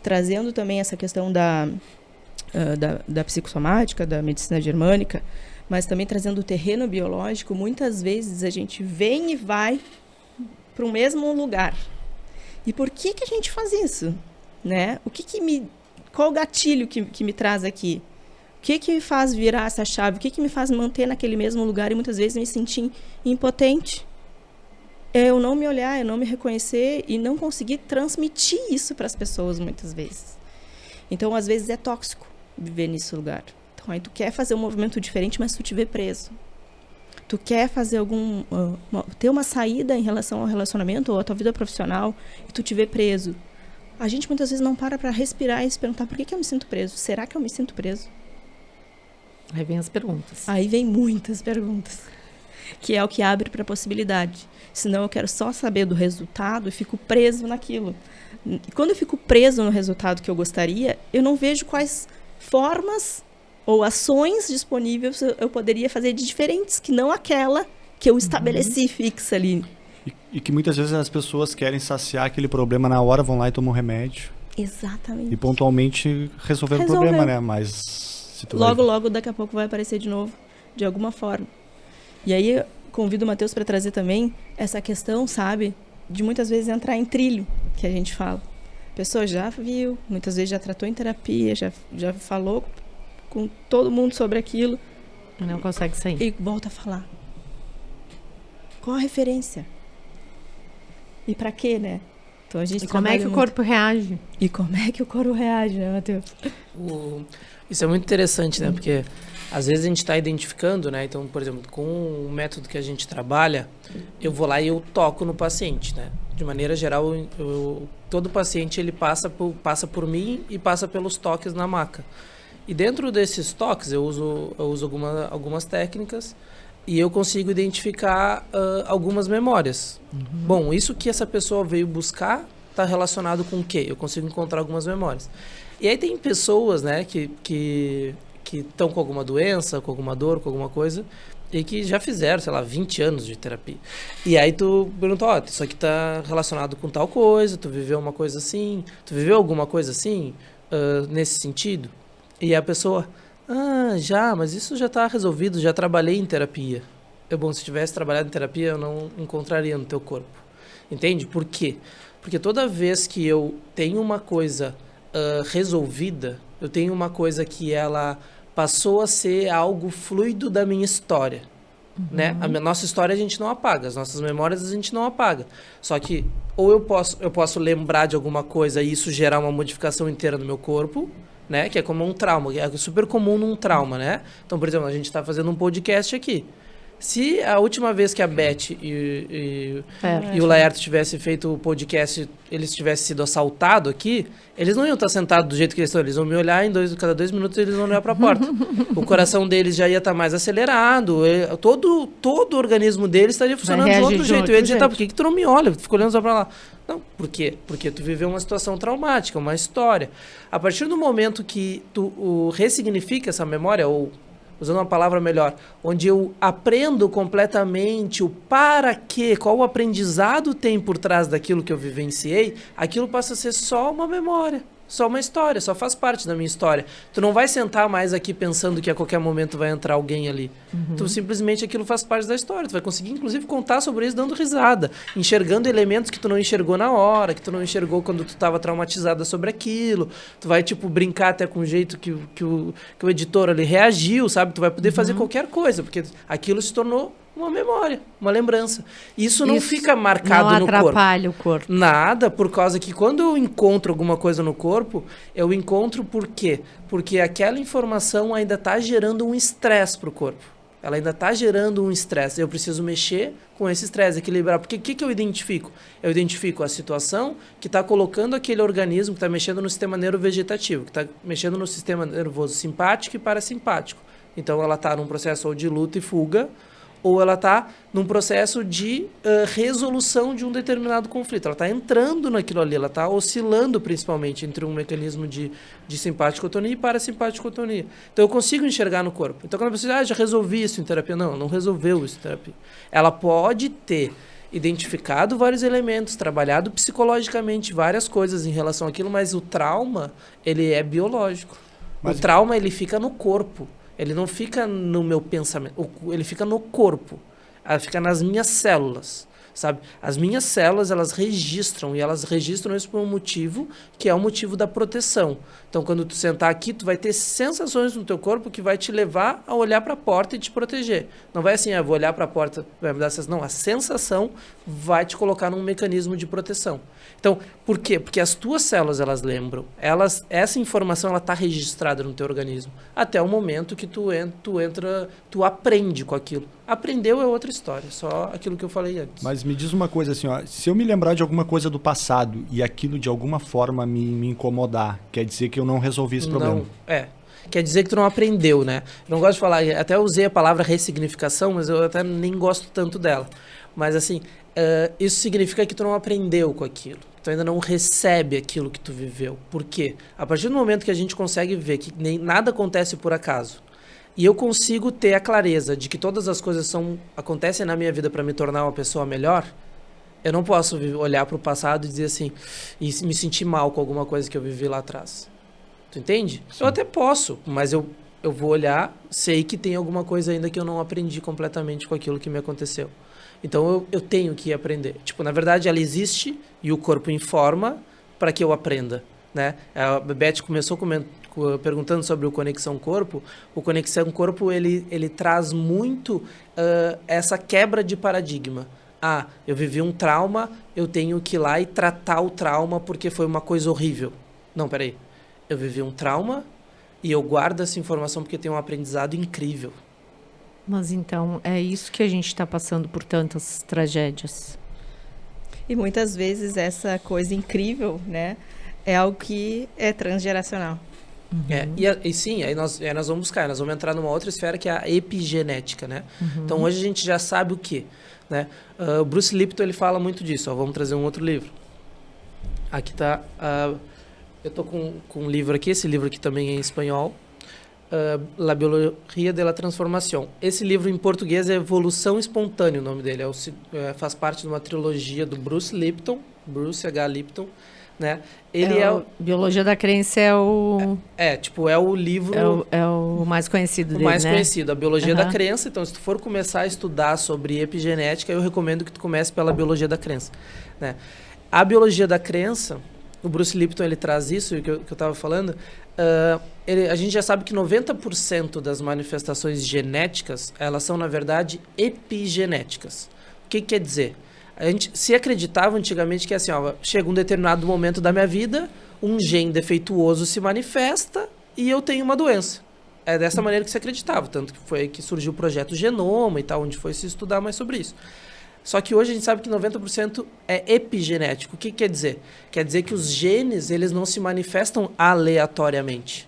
Trazendo também essa questão da psicossomática, da medicina germânica, mas também trazendo o terreno biológico, muitas vezes a gente vem e vai para o mesmo lugar. E por que a gente faz isso? Né? Qual o gatilho que me traz aqui? O que me faz virar essa chave? O que me faz manter naquele mesmo lugar e muitas vezes me sentir impotente? É eu não me olhar, eu não me reconhecer e não conseguir transmitir isso para as pessoas muitas vezes. Então, às vezes, é tóxico viver nesse lugar. Então, aí tu quer fazer um movimento diferente, mas tu te vê preso. Tu quer fazer ter uma saída em relação ao relacionamento ou à tua vida profissional e tu te vê preso. A gente muitas vezes não para respirar e se perguntar por que eu me sinto preso? Será que eu me sinto preso? Aí vem as perguntas. Aí vem muitas perguntas, que é o que abre para a possibilidade. Senão eu quero só saber do resultado e fico preso naquilo. E quando eu fico preso no resultado que eu gostaria, eu não vejo quais formas ou ações disponíveis eu poderia fazer de diferentes, que não aquela que eu estabeleci fixa ali. E que muitas vezes as pessoas querem saciar aquele problema na hora, vão lá e tomam um remédio. Exatamente. E pontualmente resolver o problema, né? Mas logo, daqui a pouco vai aparecer de novo, de alguma forma. E aí eu convido o Matheus para trazer também essa questão, sabe, de muitas vezes entrar em trilho, que a gente fala. A pessoa já viu, muitas vezes já tratou em terapia, já falou com todo mundo sobre aquilo. Não consegue sair. E volta a falar. Qual a referência? E para quê, né? Então a gente como é que o corpo reage? E como é que o corpo reage, né, Matheus? Isso é muito interessante, né? Porque às vezes a gente está identificando, né? Então, por exemplo, com o método que a gente trabalha, eu vou lá e eu toco no paciente, né? De maneira geral, todo paciente ele passa por mim e passa pelos toques na maca. E dentro desses toques eu uso algumas técnicas e eu consigo identificar algumas memórias. Bom, isso que essa pessoa veio buscar está relacionado com o quê? Eu consigo encontrar algumas memórias. E aí tem pessoas, né, que que estão com alguma doença, com alguma dor, com alguma coisa, e que já fizeram, sei lá, 20 anos de terapia. E aí tu pergunta, ó, isso aqui tá relacionado com tal coisa, tu viveu uma coisa assim, tu viveu alguma coisa assim, nesse sentido? E a pessoa, já, mas isso já tá resolvido, já trabalhei em terapia. Bom, se tivesse trabalhado em terapia, eu não encontraria no teu corpo. Entende? Por quê? Porque toda vez que eu tenho uma coisa resolvida, eu tenho uma coisa que ela passou a ser algo fluido da minha história. Né? Nossa história a gente não apaga, as nossas memórias a gente não apaga. Só que ou eu posso lembrar de alguma coisa e isso gerar uma modificação inteira no meu corpo, né? Que é como um trauma, é super comum num trauma, né? Então, por exemplo, a gente está fazendo um podcast aqui. Se a última vez que a Beth e o Laerto tivessem feito o podcast, eles tivessem sido assaltados aqui, eles não iam estar sentados do jeito que eles estão. Eles vão me olhar, cada 2 minutos eles vão olhar para a porta. O coração deles já ia estar mais acelerado, todo o organismo deles estaria funcionando de outro jeito. Eu ia dizer, por que tu não me olha? Tu fica olhando só para lá. Não, por quê? Porque tu viveu uma situação traumática, uma história. A partir do momento que tu ressignifica essa memória, ou usando uma palavra melhor, onde eu aprendo completamente o para quê, qual o aprendizado tem por trás daquilo que eu vivenciei, aquilo passa a ser só uma memória, só uma história, só faz parte da minha história. Tu não vai sentar mais aqui pensando que a qualquer momento vai entrar alguém ali. Tu simplesmente aquilo faz parte da história. Tu vai conseguir, inclusive, contar sobre isso dando risada, enxergando elementos que tu não enxergou na hora, que tu não enxergou quando tu estava traumatizada sobre aquilo. Tu vai, brincar até com o jeito que o editor ali reagiu, sabe? Tu vai poder fazer qualquer coisa, porque aquilo se tornou uma memória, uma lembrança. Isso não fica marcado no corpo. Não atrapalha o corpo. Nada, por causa que quando eu encontro alguma coisa no corpo, eu encontro por quê? Porque aquela informação ainda está gerando um estresse para o corpo. Ela ainda está gerando um estresse. Eu preciso mexer com esse estresse, equilibrar. Porque o que eu identifico? Eu identifico a situação que está colocando aquele organismo, que está mexendo no sistema neurovegetativo, que está mexendo no sistema nervoso simpático e parasimpático. Então, ela está num processo ou de luta e fuga, ou ela está num processo de resolução de um determinado conflito. Ela está entrando naquilo ali, ela está oscilando principalmente entre um mecanismo de simpaticotonia e parasimpaticotonia. Então, eu consigo enxergar no corpo. Então, quando a pessoa diz, já resolvi isso em terapia. Não resolveu isso em terapia. Ela pode ter identificado vários elementos, trabalhado psicologicamente várias coisas em relação àquilo, mas o trauma, ele é biológico. O trauma, ele fica no corpo. Ele não fica no meu pensamento, ele fica no corpo, ela fica nas minhas células, sabe? As minhas células, elas registram, e elas registram isso por um motivo, que é o motivo da proteção. Então, quando tu sentar aqui, tu vai ter sensações no teu corpo que vai te levar a olhar para a porta e te proteger. Não vai assim, vou olhar para a porta, vai me dar sensação. Não, a sensação vai te colocar num mecanismo de proteção. Então, por quê? Porque as tuas células, elas lembram. Essa informação, ela está registrada no teu organismo. Até o momento que tu aprende com aquilo. Aprendeu é outra história, só aquilo que eu falei antes. Mas me diz uma coisa assim, ó, se eu me lembrar de alguma coisa do passado e aquilo de alguma forma me incomodar, quer dizer que eu não resolvi esse problema? Não, quer dizer que tu não aprendeu, né? Eu não gosto de falar, até usei a palavra ressignificação, mas eu até nem gosto tanto dela. Mas assim, isso significa que tu não aprendeu com aquilo. Tu ainda não recebe aquilo que tu viveu. Por quê? A partir do momento que a gente consegue ver que nada acontece por acaso, e eu consigo ter a clareza de que todas as coisas acontecem na minha vida para me tornar uma pessoa melhor, eu não posso olhar para o passado e dizer assim, e me sentir mal com alguma coisa que eu vivi lá atrás. Tu entende? Sim. Eu até posso, mas eu vou olhar, sei que tem alguma coisa ainda que eu não aprendi completamente com aquilo que me aconteceu. Então eu tenho que aprender. Na verdade, ela existe e o corpo informa para que eu aprenda, né? A Beth começou perguntando sobre o Conexão Corpo. O Conexão Corpo, ele traz muito essa quebra de paradigma. Eu vivi um trauma, eu tenho que ir lá e tratar o trauma porque foi uma coisa horrível. Não, peraí. Eu vivi um trauma e eu guardo essa informação porque tem um aprendizado incrível. Mas então, é isso que a gente está passando por tantas tragédias. E muitas vezes essa coisa incrível, né, é algo que é transgeracional. E sim, aí nós vamos buscar, nós vamos entrar numa outra esfera que é a epigenética, né? Então hoje a gente já sabe o quê, né? O Bruce Lipton, ele fala muito disso. Vamos trazer um outro livro. Aqui está, eu estou com um livro aqui, esse livro aqui também é em espanhol. La Biologia de la Transformación. Esse livro em português é Evolução Espontânea, o nome dele. Faz parte de uma trilogia do Bruce Lipton, Bruce H. Lipton, né? Ele Biologia da Crença é o... é o livro... É o mais conhecido dele, o mais né? conhecido, a Biologia da Crença. Então, se tu for começar a estudar sobre epigenética, eu recomendo que tu comece pela Biologia da Crença, né? A Biologia da Crença, o Bruce Lipton, ele traz isso, que eu estava falando, a gente já sabe que 90% das manifestações genéticas, elas são, na verdade, epigenéticas. O que quer dizer? A gente se acreditava antigamente que assim, chega um determinado momento da minha vida, um gene defeituoso se manifesta e eu tenho uma doença. É dessa maneira que se acreditava, tanto que foi aí que surgiu o projeto Genoma e tal, onde foi se estudar mais sobre isso. Só que hoje a gente sabe que 90% é epigenético. O que quer dizer? Quer dizer que os genes, eles não se manifestam aleatoriamente.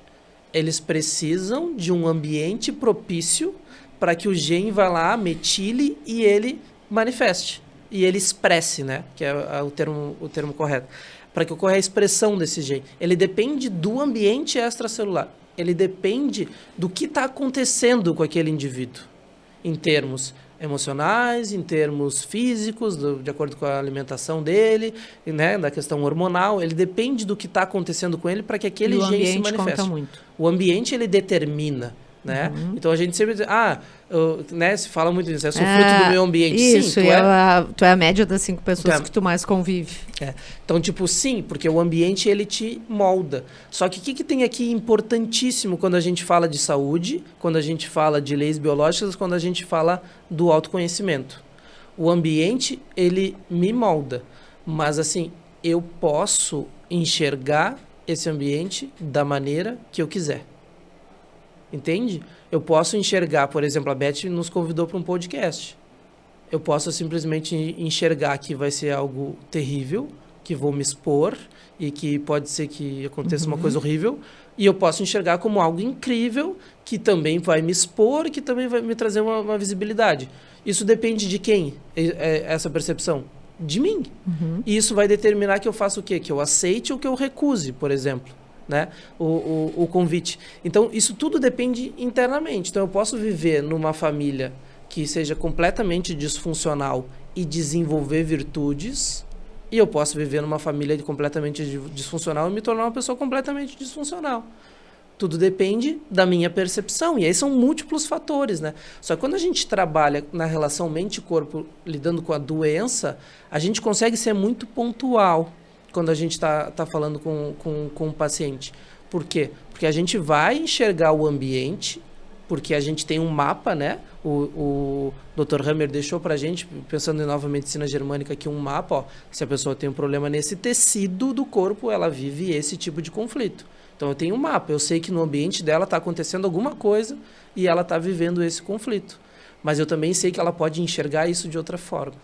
Eles precisam de um ambiente propício para que o gene vá lá, metile e ele manifeste. E ele expresse, né? Que é o termo correto. Para que ocorra a expressão desse gene. Ele depende do ambiente extracelular. Ele depende do que está acontecendo com aquele indivíduo. Em termos emocionais, em termos físicos, de acordo com a alimentação dele, né? Da questão hormonal. Ele depende do que está acontecendo com ele para que aquele gene se manifeste. Conta muito. O ambiente, ele determina. Né? Então a gente sempre diz, né, se fala muito disso, eu sou fruto do meio ambiente. Isso, sim, tu é a média das 5 pessoas que tu mais convive. Então, tipo, sim, porque o ambiente ele te molda. Só que o que tem aqui importantíssimo quando a gente fala de saúde, quando a gente fala de leis biológicas, quando a gente fala do autoconhecimento? O ambiente, ele me molda. Mas, assim, eu posso enxergar esse ambiente da maneira que eu quiser. Entende? Eu posso enxergar, por exemplo, a Beth nos convidou para um podcast. Eu posso simplesmente enxergar que vai ser algo terrível, que vou me expor e que pode ser que aconteça uma coisa horrível. E eu posso enxergar como algo incrível, que também vai me expor e que também vai me trazer uma visibilidade. Isso depende de quem, essa percepção? De mim. E isso vai determinar que eu faça o quê? Que eu aceite ou que eu recuse, por exemplo. Né? O convite. Então, isso tudo depende internamente. Então, eu posso viver numa família que seja completamente disfuncional e desenvolver virtudes, e eu posso viver numa família completamente disfuncional e me tornar uma pessoa completamente disfuncional. Tudo depende da minha percepção. E aí são múltiplos fatores, né? Só que quando a gente trabalha na relação mente-corpo, lidando com a doença, a gente consegue ser muito pontual quando a gente está falando com o paciente. Por quê? Porque a gente vai enxergar o ambiente, porque a gente tem um mapa, né? O Dr. Hammer deixou para a gente, pensando em nova medicina germânica, aqui um mapa, ó, se a pessoa tem um problema nesse tecido do corpo, ela vive esse tipo de conflito. Então eu tenho um mapa, eu sei que no ambiente dela está acontecendo alguma coisa e ela está vivendo esse conflito. Mas eu também sei que ela pode enxergar isso de outra forma.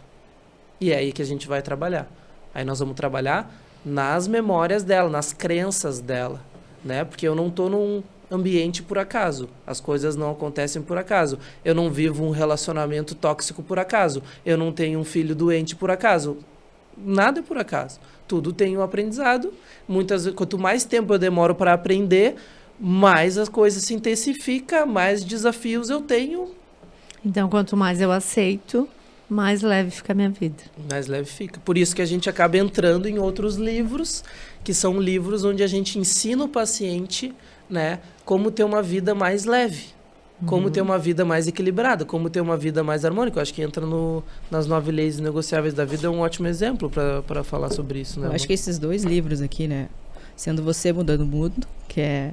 E é aí que a gente vai trabalhar. Aí nós vamos trabalhar nas memórias dela, nas crenças dela, né? Porque eu não estou num ambiente por acaso. As coisas não acontecem por acaso. Eu não vivo um relacionamento tóxico por acaso. Eu não tenho um filho doente por acaso. Nada é por acaso. Tudo tem um aprendizado. Quanto mais tempo eu demoro para aprender, mais as coisas se intensificam, mais desafios eu tenho. Então, quanto mais eu aceito, mais leve fica a minha vida. Mais leve fica. Por isso que a gente acaba entrando em outros livros, que são livros onde a gente ensina o paciente, né, como ter uma vida mais leve, como ter uma vida mais equilibrada, como ter uma vida mais harmônica. Eu acho que entra nas 9 leis negociáveis da vida, é um ótimo exemplo para falar sobre isso. Né, eu acho que esses 2 livros aqui, né, sendo Você Mudando o Mundo, que é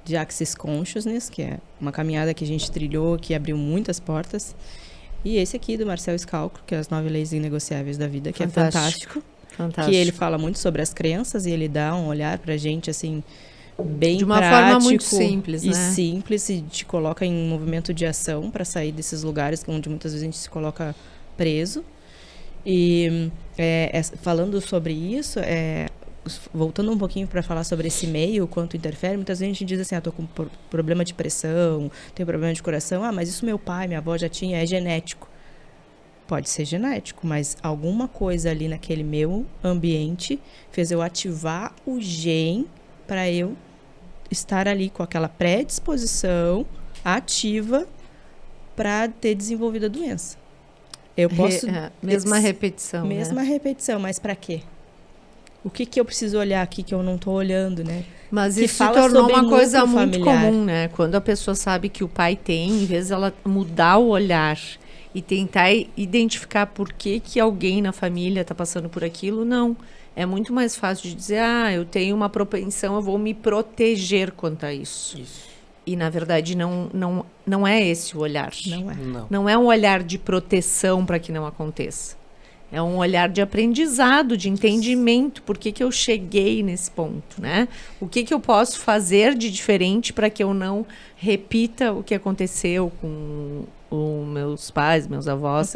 de Access Consciousness, que é uma caminhada que a gente trilhou, que abriu muitas portas, e esse aqui do Marcel Scalco, que é as 9 leis inegociáveis da vida, que Fantástico. é fantástico. Que ele fala muito sobre as crenças e ele dá um olhar pra gente, assim, bem de uma prático, forma muito simples, e né? simples, e te coloca em movimento de ação para sair desses lugares onde muitas vezes a gente se coloca preso. E falando sobre isso, voltando um pouquinho para falar sobre esse meio, o quanto interfere, muitas vezes a gente diz assim, tô com problema de pressão, tenho problema de coração, mas isso meu pai, minha avó já tinha, é genético. Pode ser genético, mas alguma coisa ali naquele meu ambiente fez eu ativar o gene para eu estar ali com aquela predisposição ativa para ter desenvolvido a doença. Eu posso... mesma repetição, Mesma repetição, mas para quê? O que eu preciso olhar aqui que eu não estou olhando, né? Mas que isso se fala tornou sobre uma coisa núcleo muito familiar. comum, né? Quando a pessoa sabe que o pai tem, em vez dela mudar o olhar e tentar identificar por que alguém na família está passando por aquilo, não. É muito mais fácil de dizer, eu tenho uma propensão, eu vou me proteger quanto a isso. E, na verdade, não é esse o olhar. Não é. Não é um olhar de proteção para que não aconteça. É um olhar de aprendizado, de entendimento. Por que eu cheguei nesse ponto, né? O que eu posso fazer de diferente para que eu não repita o que aconteceu com os meus pais, meus avós.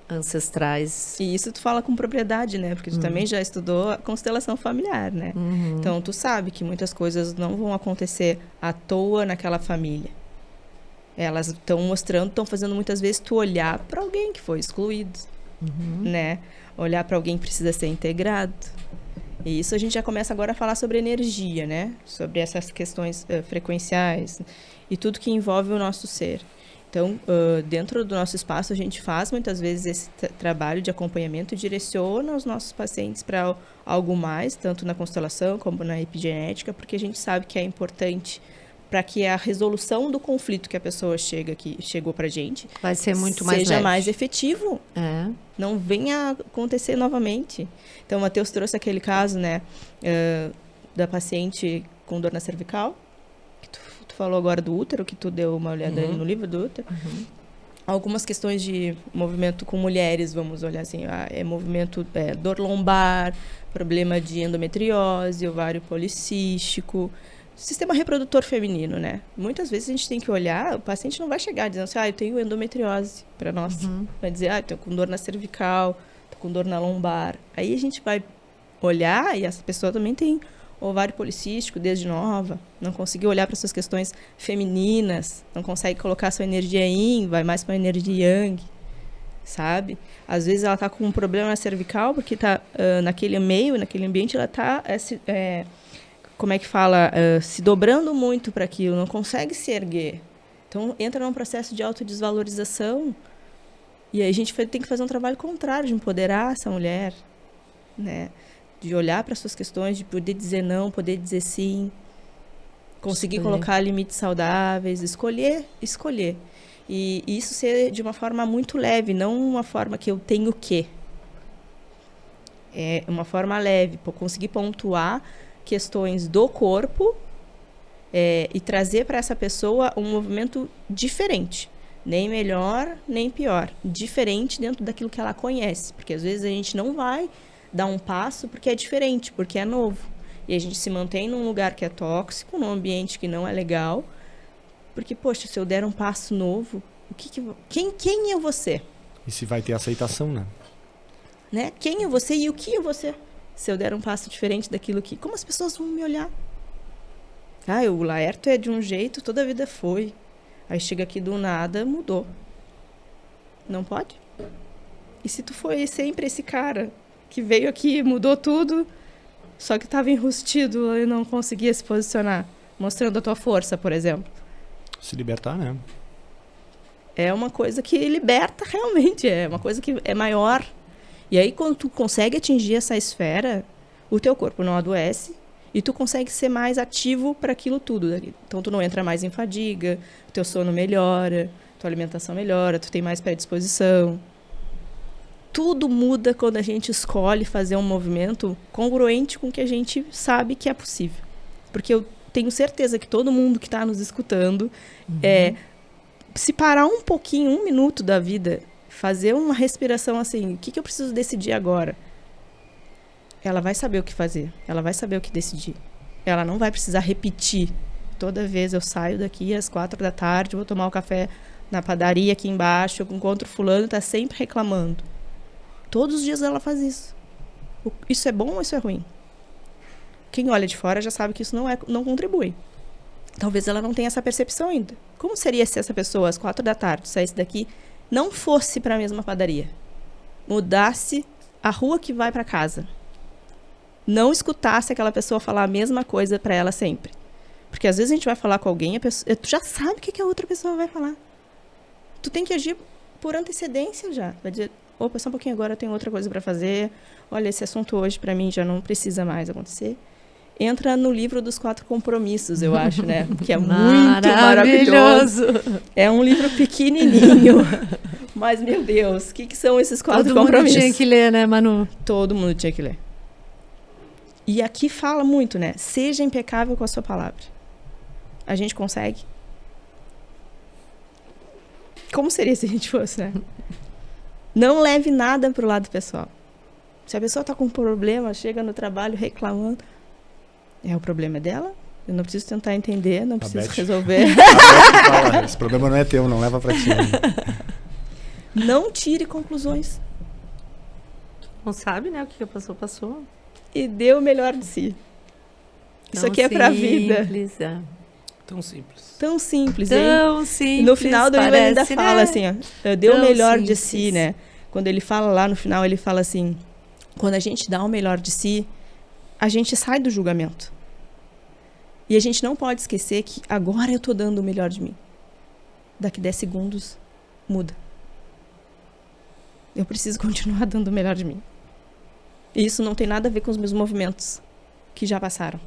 Ancestrais. E isso tu fala com propriedade, né? Porque tu também já estudou a constelação familiar, né? Então, tu sabe que muitas coisas não vão acontecer à toa naquela família. Elas estão mostrando, estão fazendo muitas vezes tu olhar para alguém que foi excluído. Né? Olhar para alguém que precisa ser integrado. E isso a gente já começa agora a falar sobre energia, né? Sobre essas questões frequenciais e tudo que envolve o nosso ser. Então, dentro do nosso espaço, a gente faz muitas vezes esse trabalho de acompanhamento e direciona os nossos pacientes para algo mais, tanto na constelação como na epigenética, porque a gente sabe que é importante para que a resolução do conflito que a pessoa chegou para a gente vai ser muito mais seja leve. Mais efetivo. Não venha acontecer novamente. Então, o Matheus trouxe aquele caso, né, da paciente com dor na cervical, que tu falou agora do útero, que tu deu uma olhada no livro do útero. Algumas questões de movimento com mulheres, vamos olhar assim, movimento, dor lombar, problema de endometriose, ovário policístico, sistema reprodutor feminino, né? Muitas vezes a gente tem que olhar, o paciente não vai chegar dizendo assim, eu tenho endometriose para nós. Vai dizer, eu tô com dor na cervical, tô com dor na lombar. Aí a gente vai olhar e essa pessoa também tem ovário policístico desde nova, não conseguiu olhar para suas questões femininas, não consegue colocar sua energia yin, vai mais para a energia yang, sabe? Às vezes ela tá com um problema na cervical porque tá naquele meio, naquele ambiente, ela tá como é que fala, se dobrando muito para aquilo, não consegue se erguer. Então, entra num processo de autodesvalorização. E aí a gente tem que fazer um trabalho contrário, de empoderar essa mulher, né? De olhar para suas questões, de poder dizer não, poder dizer sim, conseguir colocar limites saudáveis, escolher. E isso ser de uma forma muito leve, não uma forma que eu tenho que. É uma forma leve, conseguir pontuar questões do corpo e trazer para essa pessoa um movimento diferente. Nem melhor, nem pior. Diferente dentro daquilo que ela conhece. Porque às vezes a gente não vai dar um passo porque é diferente, porque é novo. E a gente se mantém num lugar que é tóxico, num ambiente que não é legal. Porque, poxa, se eu der um passo novo, quem eu vou ser? E se vai ter aceitação, né? Quem eu vou ser e o que eu vou ser? Se eu der um passo diferente daquilo que... Como as pessoas vão me olhar? O Laerto é de um jeito, toda a vida foi. Aí chega aqui do nada, mudou. Não pode? E se tu foi sempre esse cara que veio aqui, mudou tudo, só que estava enrustido e não conseguia se posicionar, mostrando a tua força, por exemplo? Se libertar, né? É uma coisa que liberta realmente, é uma coisa que é maior. E aí, quando tu consegue atingir essa esfera, o teu corpo não adoece e tu consegue ser mais ativo para aquilo tudo. Então, tu não entra mais em fadiga, o teu sono melhora, tua alimentação melhora, tu tem mais predisposição. Tudo muda quando a gente escolhe fazer um movimento congruente com o que a gente sabe que é possível. Porque eu tenho certeza que todo mundo que está nos escutando, se parar um pouquinho, 1 minuto da vida, fazer uma respiração assim, o que eu preciso decidir agora? Ela vai saber o que fazer, ela vai saber o que decidir. Ela não vai precisar repetir. Toda vez eu saio daqui às 4 da tarde, vou tomar um café na padaria aqui embaixo, eu encontro fulano, está sempre reclamando. Todos os dias ela faz isso. Isso é bom ou isso é ruim? Quem olha de fora já sabe que isso não contribui. Talvez ela não tenha essa percepção ainda. Como seria se essa pessoa, às 4 da tarde, saísse daqui, não fosse para a mesma padaria? Mudasse a rua que vai para casa. Não escutasse aquela pessoa falar a mesma coisa para ela sempre. Porque às vezes a gente vai falar com alguém, tu já sabe o que a outra pessoa vai falar. Tu tem que agir por antecedência já. Vai dizer, opa, só um pouquinho agora, eu tenho outra coisa para fazer. Olha, esse assunto hoje para mim já não precisa mais acontecer. Entra no livro dos 4 compromissos, eu acho, né? Que é muito maravilhoso. É um livro pequenininho. Mas, meu Deus, o que são esses 4 compromissos? Todo mundo tinha que ler, né, Manu? Todo mundo tinha que ler. E aqui fala muito, né? Seja impecável com a sua palavra. A gente consegue? Como seria se a gente fosse, né? Não leve nada pro lado pessoal. Se a pessoa tá com um problema, chega no trabalho reclamando, o problema é dela? Eu não preciso tentar entender, não preciso resolver. Fala, esse problema não é teu, não leva pra ti. Não tire conclusões. Não sabe, né? O que a pessoa passou. E dê o melhor de si. Isso aqui é pra vida. Tão simples. Tão simples, hein? Tão simples. No final do livro ele ainda fala, né? assim, ó, dê o melhor de si, né? Quando ele fala lá no final, ele fala assim, quando a gente dá o melhor de si, a gente sai do julgamento. E a gente não pode esquecer que agora eu tô dando o melhor de mim. Daqui 10 segundos, muda. Eu preciso continuar dando o melhor de mim. E isso não tem nada a ver com os meus movimentos que já passaram.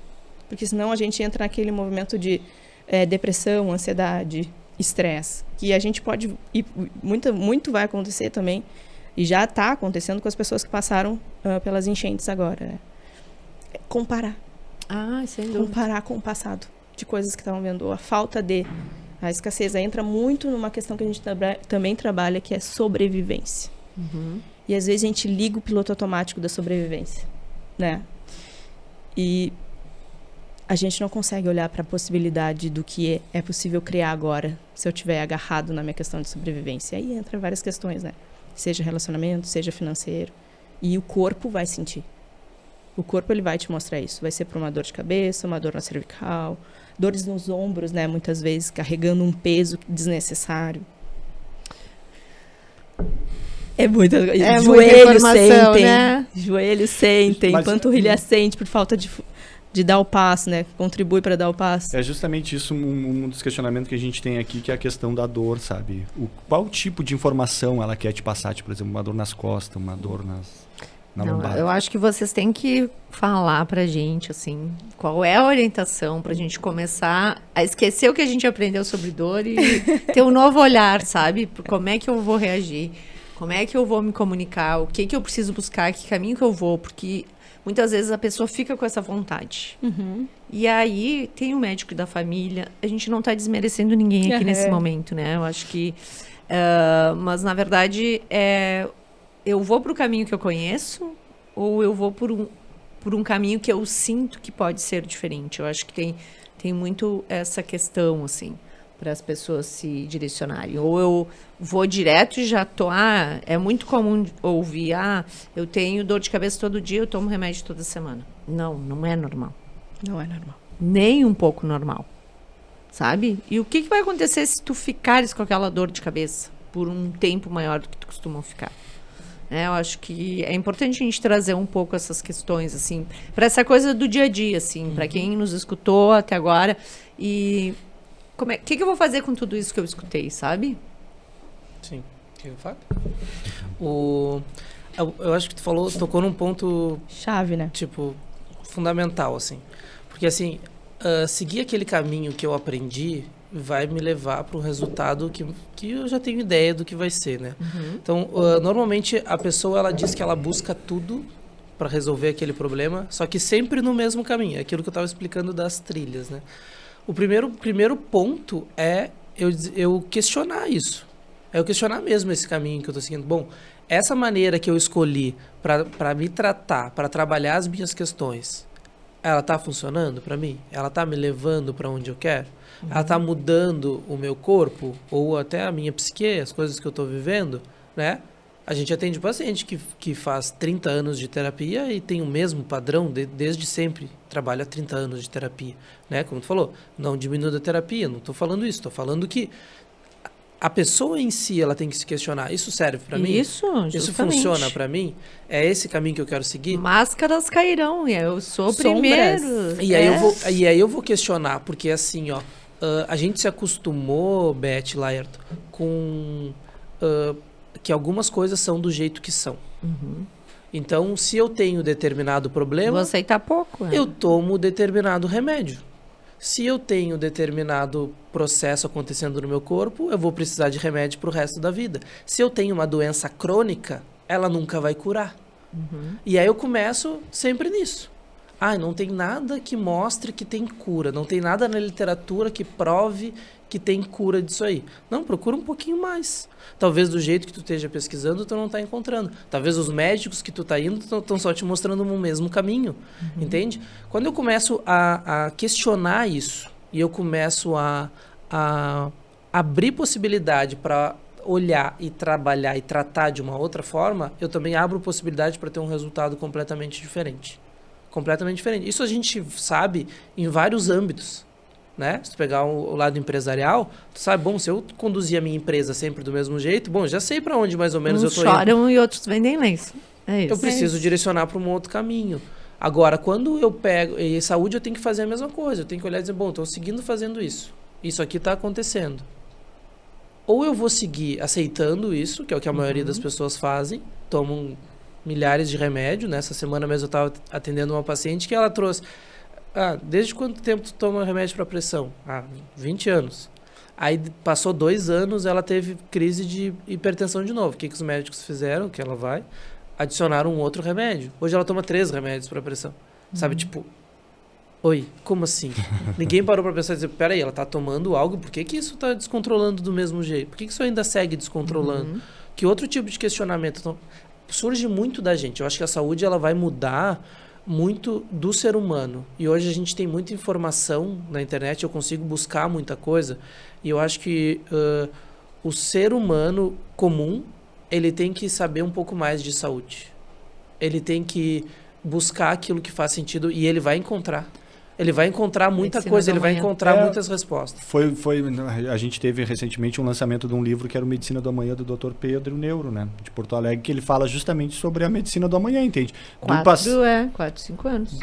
Porque senão a gente entra naquele movimento de depressão, ansiedade, estresse. Que a gente pode... E muito vai acontecer também. E já está acontecendo com as pessoas que passaram pelas enchentes agora. Né? Comparar. Sem dúvida. Comparar com o passado. De coisas que estavam vendo. A falta de... A escassez entra muito numa questão que a gente também trabalha, que é sobrevivência. Uhum. E às vezes a gente liga o piloto automático da sobrevivência, né? E a gente não consegue olhar para a possibilidade do que é possível criar agora, se eu estiver agarrado na minha questão de sobrevivência. Aí entra várias questões, né? Seja relacionamento, seja financeiro. E o corpo vai sentir. O corpo, ele vai te mostrar isso. Vai ser por uma dor de cabeça, uma dor na cervical, dores nos ombros, né? Muitas vezes carregando um peso desnecessário. É muita coisa. É Joelhos muita sentem, né? Joelhos sentem, Mas, panturrilha sente por falta de dar o passo, né? Contribui para dar o passo. É justamente isso um dos questionamentos que a gente tem aqui, que é a questão da dor, sabe? Qual tipo de informação ela quer te passar? Tipo, por exemplo, uma dor nas costas, uma dor na lombar. Eu acho que vocês têm que falar pra gente, assim, qual é a orientação pra gente começar a esquecer o que a gente aprendeu sobre dor e ter um novo olhar, sabe? Como é que eu vou reagir? Como é que eu vou me comunicar? O que eu preciso buscar? Que caminho que eu vou? Porque muitas vezes a pessoa fica com essa vontade. Uhum. E aí tem o médico da família. A gente não está desmerecendo ninguém aqui nesse momento, né? Eu acho que... mas, na verdade, eu vou para o caminho que eu conheço ou eu vou por um caminho que eu sinto que pode ser diferente. Eu acho que tem muito essa questão, assim, para as pessoas se direcionarem. Ou eu vou direto e já tô... é muito comum ouvir, eu tenho dor de cabeça todo dia, eu tomo remédio toda semana. Não é normal. Não é normal. Nem um pouco normal. Sabe? E o que vai acontecer se tu ficares com aquela dor de cabeça por um tempo maior do que tu costuma ficar? Eu acho que é importante a gente trazer um pouco essas questões, assim, para essa coisa do dia a dia, assim, para quem nos escutou até agora. E o que eu vou fazer com tudo isso que eu escutei, sabe? Sim. O que eu falo? Eu acho que tu tocou num ponto... Chave, né? Tipo, fundamental, assim. Porque, assim, seguir aquele caminho que eu aprendi vai me levar para um resultado que eu já tenho ideia do que vai ser, né? Uhum. Então, normalmente, a pessoa, ela diz que ela busca tudo para resolver aquele problema, só que sempre no mesmo caminho. É aquilo que eu estava explicando das trilhas, né? O primeiro ponto é eu questionar isso. É eu questionar mesmo esse caminho que eu estou seguindo. Bom, essa maneira que eu escolhi para me tratar, para trabalhar as minhas questões, ela está funcionando para mim? Ela está me levando para onde eu quero? Uhum. Ela está mudando o meu corpo? Ou até a minha psique, as coisas que eu estou vivendo, né? A gente atende paciente que faz 30 anos de terapia e tem o mesmo padrão desde sempre. Trabalha 30 anos de terapia, né? Como tu falou, não diminui a terapia, não estou falando isso. Estou falando que a pessoa em si, ela tem que se questionar. Isso serve para mim? Isso, justamente. Isso funciona para mim? É esse caminho que eu quero seguir? Máscaras cairão, eu sou o Sombras. primeiro. E aí eu vou questionar, porque assim, ó, a gente se acostumou, Beth, Laerto, com que algumas coisas são do jeito que são. Então, se eu tenho determinado problema, Vou aceitar pouco. eu tomo determinado remédio. Se eu tenho determinado processo acontecendo no meu corpo, eu vou precisar de remédio para o resto da vida. Se eu tenho uma doença crônica, ela nunca vai curar. E aí eu começo sempre nisso. Não tem nada que mostre que tem cura. Não tem nada na literatura que prove que tem cura disso aí. Não, procura um pouquinho mais. Talvez do jeito que tu esteja pesquisando, tu não está encontrando. Talvez os médicos que tu está indo estão só te mostrando o mesmo caminho. Entende? Quando eu começo a questionar isso, e eu começo a abrir possibilidade para olhar e trabalhar e tratar de uma outra forma, eu também abro possibilidade para ter um resultado completamente diferente. Completamente diferente. Isso a gente sabe em vários âmbitos, né? Se tu pegar o lado empresarial, tu sabe, bom, se eu conduzir a minha empresa sempre do mesmo jeito, bom, já sei para onde mais ou menos Uns eu tô indo. choram e outros vendem lenço. É isso. Eu preciso direcionar para um outro caminho. Agora, quando eu pego... E saúde eu tenho que fazer a mesma coisa. Eu tenho que olhar e dizer, bom, estou seguindo fazendo isso. Isso aqui está acontecendo. Ou eu vou seguir aceitando isso, que é o que a maioria das pessoas fazem, tomam milhares de remédios. Nessa semana mesmo eu estava atendendo uma paciente que ela trouxe... desde quanto tempo tu toma remédio para pressão? 20 anos. Aí passou 2 anos, ela teve crise de hipertensão de novo. O que os médicos fizeram? Que ela vai... adicionaram um outro remédio. Hoje ela toma 3 remédios para pressão. Sabe, tipo... Oi, como assim? Ninguém parou para pensar e dizer, peraí, ela tá tomando algo, por que isso tá descontrolando do mesmo jeito? Por que isso ainda segue descontrolando? Que outro tipo de questionamento? Então, surge muito da gente. Eu acho que a saúde ela vai mudar muito do ser humano. E hoje a gente tem muita informação na internet, eu consigo buscar muita coisa. E eu acho que o ser humano comum, ele tem que saber um pouco mais de saúde. Ele tem que buscar aquilo que faz sentido e ele vai encontrar. Ele vai encontrar muita coisa, ele vai encontrar muitas respostas. A gente teve recentemente um lançamento de um livro que era o Medicina do Amanhã, do Dr. Pedro Neuro, né? De Porto Alegre, que ele fala justamente sobre a medicina do amanhã, entende? 4, 5 anos.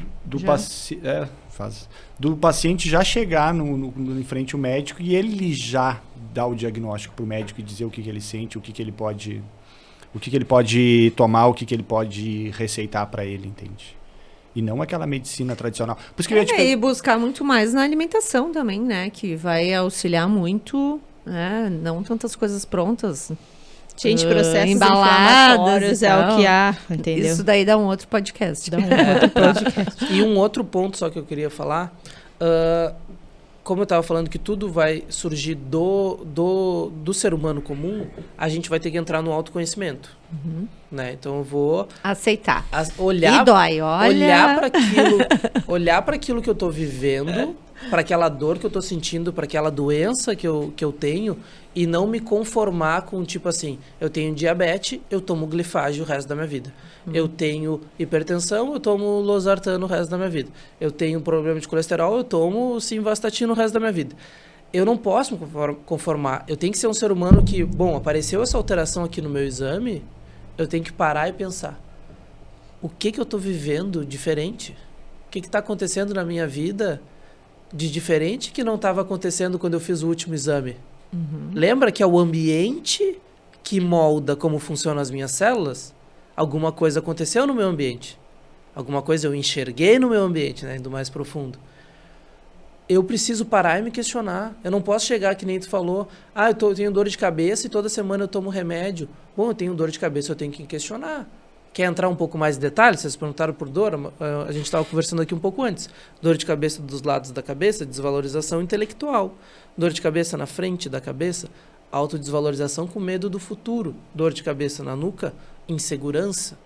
Do paciente já chegar em frente ao médico e ele já dar o diagnóstico para o médico e dizer o que ele sente, o que ele pode tomar, o que ele pode receitar para ele, entende? E não aquela medicina tradicional. Por isso que e buscar muito mais na alimentação também, né? Que vai auxiliar muito, né? Não tantas coisas prontas. Gente, processos embaladas é o que há, entendeu? Isso daí dá um outro podcast. E um outro ponto só que eu queria falar, como eu estava falando que tudo vai surgir do ser humano comum, a gente vai ter que entrar no autoconhecimento. Né? Então eu vou aceitar. Olhar, e dói, olhar para aquilo que eu estou vivendo, para aquela dor que eu estou sentindo, para aquela doença que eu tenho, e não me conformar com tipo assim, eu tenho diabetes, eu tomo glifage o resto da minha vida. Eu tenho hipertensão, eu tomo losartano o resto da minha vida. Eu tenho problema de colesterol, eu tomo simvastatina o resto da minha vida. Eu não posso me conformar. Eu tenho que ser um ser humano que, bom, apareceu essa alteração aqui no meu exame, eu tenho que parar e pensar. O que eu estou vivendo diferente? O que está acontecendo na minha vida de diferente que não estava acontecendo quando eu fiz o último exame? Lembra que é o ambiente que molda como funcionam as minhas células? Alguma coisa aconteceu no meu ambiente. Alguma coisa eu enxerguei no meu ambiente, né? Indo mais profundo. Eu preciso parar e me questionar. Eu não posso chegar, que nem tu falou, eu tenho dor de cabeça e toda semana eu tomo remédio. Bom, eu tenho dor de cabeça, eu tenho que questionar. Quer entrar um pouco mais em detalhes? Vocês perguntaram por dor, a gente estava conversando aqui um pouco antes. Dor de cabeça dos lados da cabeça, desvalorização intelectual. Dor de cabeça na frente da cabeça, autodesvalorização com medo do futuro. Dor de cabeça na nuca, insegurança,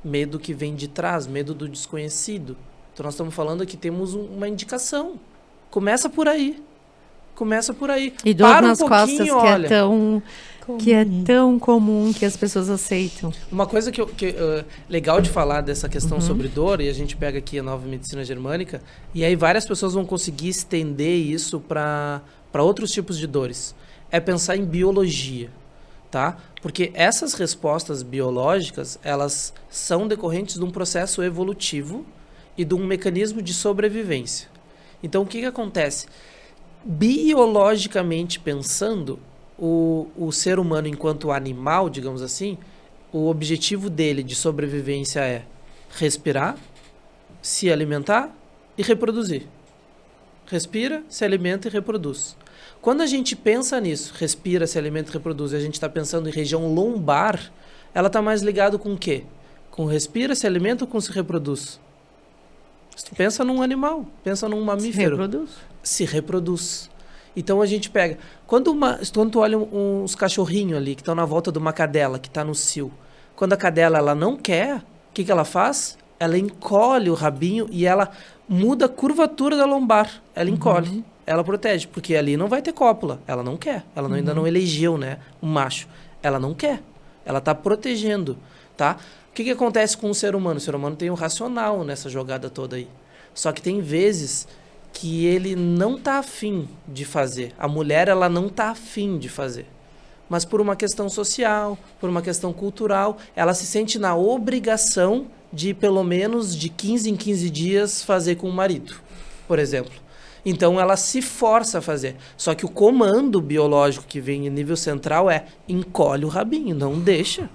medo que vem de trás, medo do desconhecido. Então nós estamos falando aqui, temos uma indicação. Começa por aí. E dor nas costas, que é tão comum que as pessoas aceitam. Uma coisa que legal de falar dessa questão sobre dor, e a gente pega aqui a nova medicina germânica, e aí várias pessoas vão conseguir estender isso para outros tipos de dores. é pensar em biologia, tá? Porque essas respostas biológicas, elas são decorrentes de um processo evolutivo e de um mecanismo de sobrevivência. Então, o que acontece? Biologicamente pensando, o ser humano enquanto animal, digamos assim, o objetivo dele de sobrevivência é respirar, se alimentar e reproduzir. Respira, se alimenta e reproduz. Quando a gente pensa nisso, respira, se alimenta e reproduz, e a gente está pensando em região lombar, ela está mais ligada com o quê? Com respira, se alimenta ou com se reproduz? Se tu pensa num animal, pensa num mamífero. Se reproduz. Se reproduz. Então a gente pega... Quando tu olha uns cachorrinhos ali que estão na volta de uma cadela que está no cio, quando a cadela ela não quer, o que ela faz? Ela encolhe o rabinho e ela muda a curvatura da lombar. Ela encolhe, ela protege, porque ali não vai ter cópula. Ela não quer, ela ainda não elegeu, né, um macho. Ela não quer, ela está protegendo, tá? O que acontece com o ser humano? O ser humano tem um racional nessa jogada toda aí. Só que tem vezes que ele não está afim de fazer. A mulher, ela não está afim de fazer. Mas por uma questão social, por uma questão cultural, ela se sente na obrigação de, pelo menos, de 15 em 15 dias, fazer com o marido, por exemplo. Então, ela se força a fazer. Só que o comando biológico que vem em nível central é encolhe o rabinho, não deixa.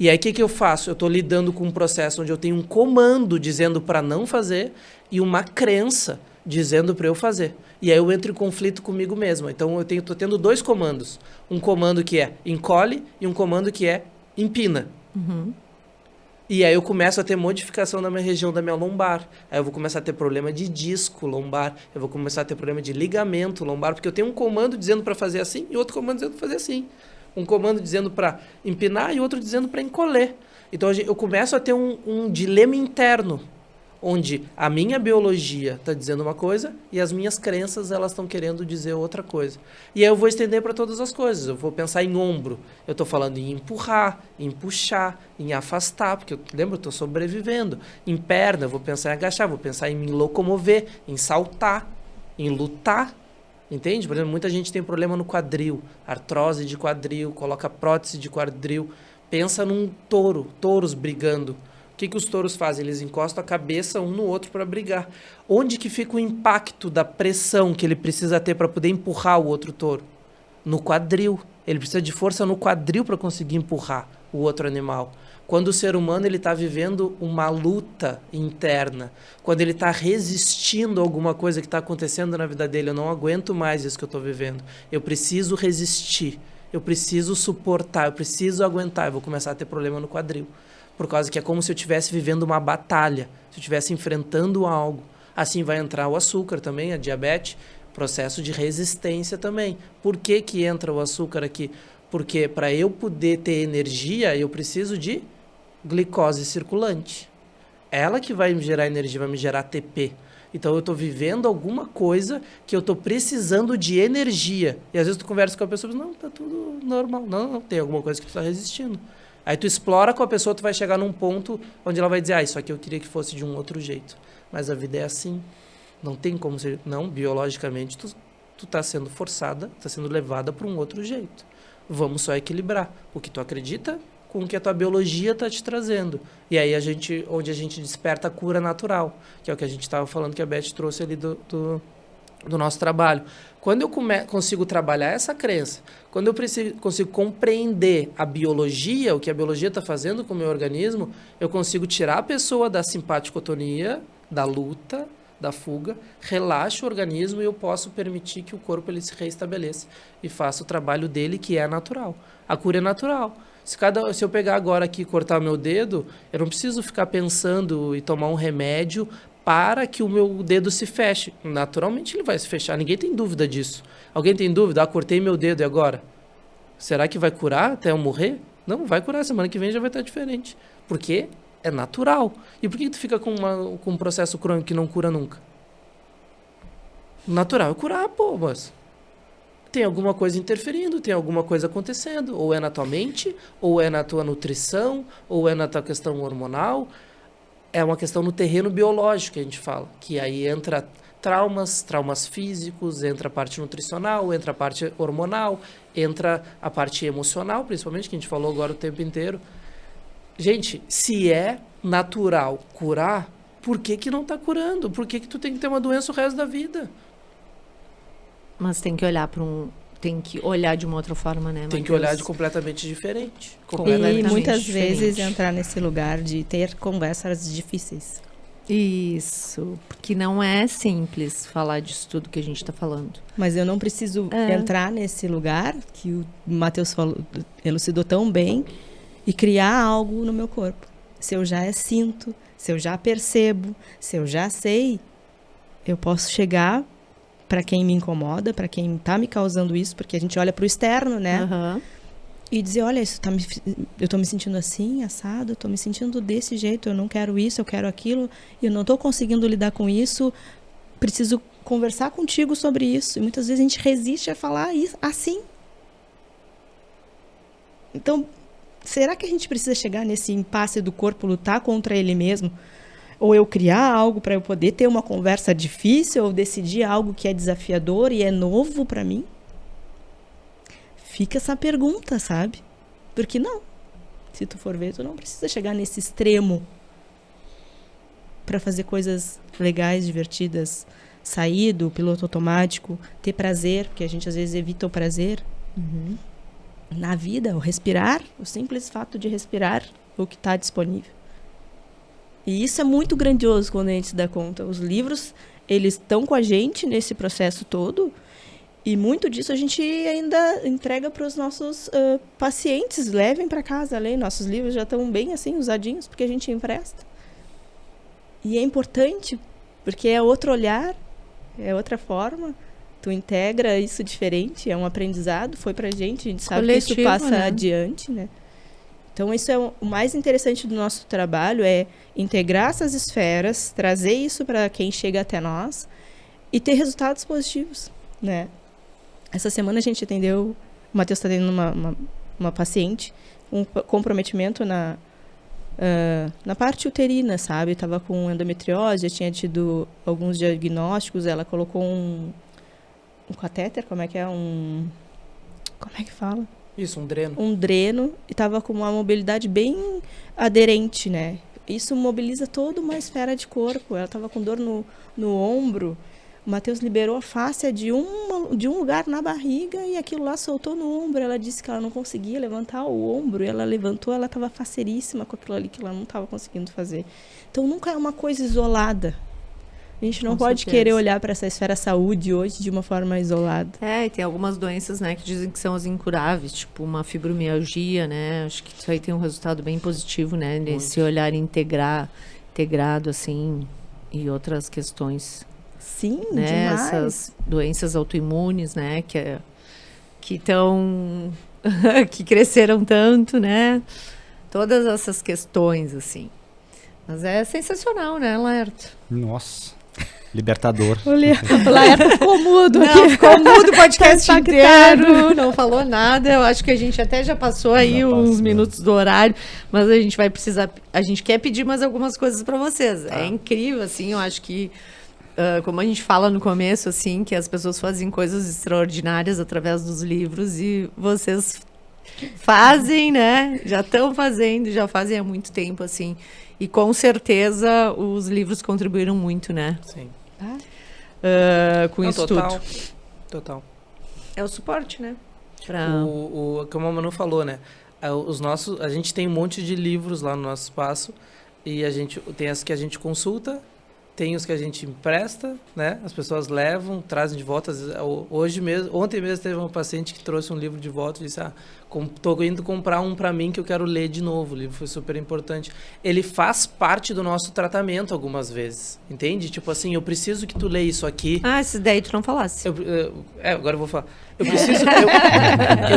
E aí, o que eu faço? Eu estou lidando com um processo onde eu tenho um comando dizendo para não fazer e uma crença dizendo para eu fazer. E aí eu entro em conflito comigo mesmo. Então, eu estou tendo dois comandos. Um comando que é encolhe e um comando que é empina. E aí eu começo a ter modificação na minha região da minha lombar. Aí eu vou começar a ter problema de disco lombar. Eu vou começar a ter problema de ligamento lombar, porque eu tenho um comando dizendo para fazer assim e outro comando dizendo para fazer assim. Um comando dizendo para empinar e outro dizendo para encolher. Então eu começo a ter um dilema interno, onde a minha biologia está dizendo uma coisa e as minhas crenças elas estão querendo dizer outra coisa. E aí eu vou estender para todas as coisas. Eu vou pensar em ombro. Eu estou falando em empurrar, em puxar, em afastar, porque eu estou sobrevivendo. Em perna, eu vou pensar em agachar, vou pensar em me locomover, em saltar, em lutar. Entende? Por exemplo, muita gente tem problema no quadril, artrose de quadril, coloca prótese de quadril. Pensa num touro, touros brigando. O que os touros fazem? Eles encostam a cabeça um no outro para brigar. Onde que fica o impacto da pressão que ele precisa ter para poder empurrar o outro touro? No quadril. Ele precisa de força no quadril para conseguir empurrar o outro animal. Quando o ser humano está vivendo uma luta interna, quando ele está resistindo a alguma coisa que está acontecendo na vida dele, eu não aguento mais isso que eu estou vivendo. Eu preciso resistir, eu preciso suportar, eu preciso aguentar. Eu vou começar a ter problema no quadril. Por causa que é como se eu estivesse vivendo uma batalha, se eu estivesse enfrentando algo. Assim vai entrar o açúcar também, a diabetes, processo de resistência também. Por que que entra o açúcar aqui? Porque para eu poder ter energia, eu preciso de glicose circulante. Ela que vai me gerar energia, vai me gerar ATP. Então eu estou vivendo alguma coisa que eu estou precisando de energia. E às vezes tu conversa com a pessoa e diz, não, tá tudo normal. Não, tem alguma coisa que tu está resistindo. Aí tu explora com a pessoa, tu vai chegar num ponto onde ela vai dizer, isso aqui eu queria que fosse de um outro jeito. Mas a vida é assim. Não tem como ser... Não, biologicamente, tu tá sendo forçada, tá sendo levada para um outro jeito. Vamos só equilibrar o que tu acredita com o que a tua biologia tá te trazendo. E aí onde a gente desperta a cura natural, que é o que a gente estava falando, que a Beth trouxe ali do nosso trabalho. Quando eu consigo trabalhar essa crença, quando eu consigo compreender a biologia, o que a biologia está fazendo com o meu organismo, eu consigo tirar a pessoa da simpaticotonia, da luta, da fuga, relaxo o organismo e eu posso permitir que o corpo ele se reestabeleça e faça o trabalho dele, que é natural. A cura é natural. Se eu pegar agora aqui e cortar meu dedo, eu não preciso ficar pensando e tomar um remédio para que o meu dedo se feche. Naturalmente ele vai se fechar, ninguém tem dúvida disso. Alguém tem dúvida? Cortei meu dedo e agora? Será que vai curar até eu morrer? Não, vai curar, semana que vem já vai estar diferente. Porque é natural. E por que tu fica com um processo crônico que não cura nunca? Natural é curar, pô, mas tem alguma coisa interferindo, tem alguma coisa acontecendo. Ou é na tua mente, ou é na tua nutrição, ou é na tua questão hormonal. É uma questão no terreno biológico que a gente fala, que aí entra traumas físicos, entra a parte nutricional, entra a parte hormonal, entra a parte emocional, principalmente, que a gente falou agora o tempo inteiro. Gente, se é natural curar, por que não está curando? Por que tu tem que ter uma doença o resto da vida? Mas tem que olhar tem que olhar de uma outra forma, né? Tem que olhar de completamente diferente. E muitas diferente. vezes entrar nesse lugar de ter conversas difíceis. Isso, porque não é simples falar disso tudo que a gente está falando. Mas eu não preciso entrar nesse lugar que o Matheus elucidou tão bem e criar algo no meu corpo. Se eu já sinto, se eu já percebo, se eu já sei, eu posso chegar para quem me incomoda, para quem está me causando isso, porque a gente olha para o externo, né? Uhum. E dizer, olha, eu tô me sentindo assim, assado, eu tô me sentindo desse jeito, eu não quero isso, eu quero aquilo, e eu não tô conseguindo lidar com isso, preciso conversar contigo sobre isso. E muitas vezes a gente resiste a falar isso assim. Então, será que a gente precisa chegar nesse impasse do corpo, lutar contra ele mesmo? Ou eu criar algo para eu poder ter uma conversa difícil, ou decidir algo que é desafiador e é novo para mim? Fica essa pergunta, sabe? Porque não. Se tu for ver, tu não precisa chegar nesse extremo para fazer coisas legais, divertidas, sair do piloto automático, ter prazer, porque a gente às vezes evita o prazer. Uhum. Na vida, o respirar, o simples fato de respirar o que está disponível. E isso é muito grandioso quando a gente se dá conta. Os livros, eles estão com a gente nesse processo todo. E muito disso a gente ainda entrega para os nossos pacientes. Levem para casa, além. Nossos livros já estão bem assim, usadinhos, porque a gente empresta. E é importante, porque é outro olhar, é outra forma. Tu integra isso diferente, é um aprendizado, foi pra gente, a gente sabe coletivo, que isso passa né? adiante, né? Então, isso é o mais interessante do nosso trabalho, é integrar essas esferas, trazer isso para quem chega até nós e ter resultados positivos, né? Essa semana a gente atendeu, o Matheus está tendo uma paciente com um comprometimento na parte uterina, sabe? Estava com endometriose, já tinha tido alguns diagnósticos, ela colocou um catéter, como é que fala? Isso, um dreno. Um dreno, e estava com uma mobilidade bem aderente, né? Isso mobiliza toda uma esfera de corpo. Ela estava com dor no ombro. O Matheus liberou a fáscia de um lugar na barriga e aquilo lá soltou no ombro. Ela disse que ela não conseguia levantar o ombro. E ela levantou, ela estava faceríssima com aquilo ali que ela não estava conseguindo fazer. Então, nunca é uma coisa isolada. A gente não pode querer olhar para essa esfera saúde hoje de uma forma isolada. E tem algumas doenças, né, que dizem que são as incuráveis, tipo uma fibromialgia, né? Acho que isso aí tem um resultado bem positivo, né? Nesse olhar integrado, assim, e outras questões. Sim, né? demais. Essas doenças autoimunes, né? Que estão... que cresceram tanto, né? Todas essas questões, assim. Mas é sensacional, né, Laerto? Nossa. Libertador. O Laerto ficou mudo aqui. Não, ficou mudo o podcast inteiro, não falou nada. Eu acho que a gente até já passou aí uns minutos do horário, mas a gente vai precisar... A gente quer pedir mais algumas coisas para vocês. É incrível, assim, eu acho que... como a gente fala no começo, assim, que as pessoas fazem coisas extraordinárias através dos livros e vocês fazem, né? Já estão fazendo, já fazem há muito tempo, assim. E com certeza os livros contribuíram muito, né? Sim. Com isso tudo. Total. É o suporte, né? Como a Manu falou, né? A gente tem um monte de livros lá no nosso espaço e a gente tem as que a gente consulta, tem os que a gente empresta, né? As pessoas levam, trazem de volta. Ontem mesmo teve uma paciente que trouxe um livro de volta e disse: tô indo comprar um para mim que eu quero ler de novo. O livro foi super importante. Ele faz parte do nosso tratamento algumas vezes, entende? Tipo assim, eu preciso que tu leia isso aqui. Essa daí tu não falasse. Agora eu vou falar. Eu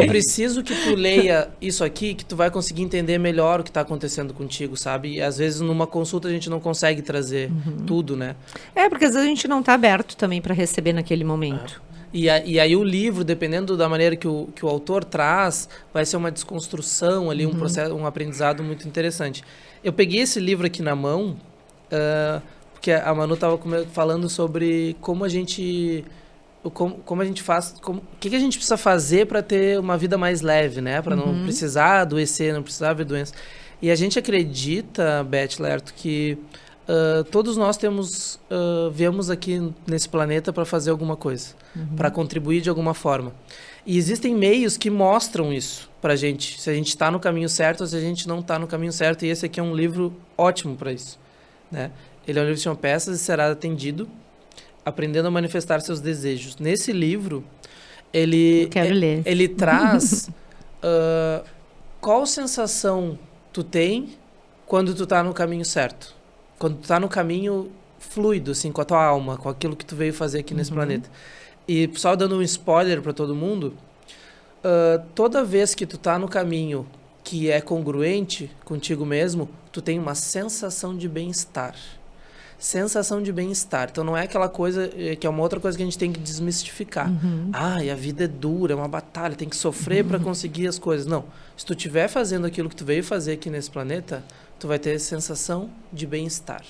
preciso que tu leia isso aqui, que tu vai conseguir entender melhor o que está acontecendo contigo, sabe? E às vezes numa consulta a gente não consegue trazer tudo, né? Porque às vezes a gente não está aberto também para receber naquele momento. E aí o livro, dependendo da maneira que o autor traz, vai ser uma desconstrução ali, um aprendizado muito interessante. Eu peguei esse livro aqui na mão, porque a Manu estava falando sobre como a gente... Como a gente faz... O que a gente precisa fazer para ter uma vida mais leve, né? Para não precisar adoecer, não precisar ver doença. E a gente acredita, Beth Lerto, que todos nós viemos aqui nesse planeta para fazer alguma coisa, para contribuir de alguma forma. E existem meios que mostram isso pra gente, se a gente está no caminho certo ou se a gente não está no caminho certo. E esse aqui é um livro ótimo para isso, né? Ele é um livro que chama Peças e Será Atendido, Aprendendo a Manifestar Seus Desejos. Nesse livro, ele traz qual sensação tu tem quando tu tá no caminho certo. Quando tu tá no caminho fluido, assim, com a tua alma, com aquilo que tu veio fazer aqui nesse planeta. E só dando um spoiler para todo mundo, toda vez que tu tá no caminho que é congruente contigo mesmo, tu tem uma sensação de bem-estar. Sensação de bem-estar. Então não é aquela coisa que é uma outra coisa que a gente tem que desmistificar. Ai, a vida é dura, é uma batalha, tem que sofrer para conseguir as coisas. Não. Se tu estiver fazendo aquilo que tu veio fazer aqui nesse planeta, tu vai ter sensação de bem-estar.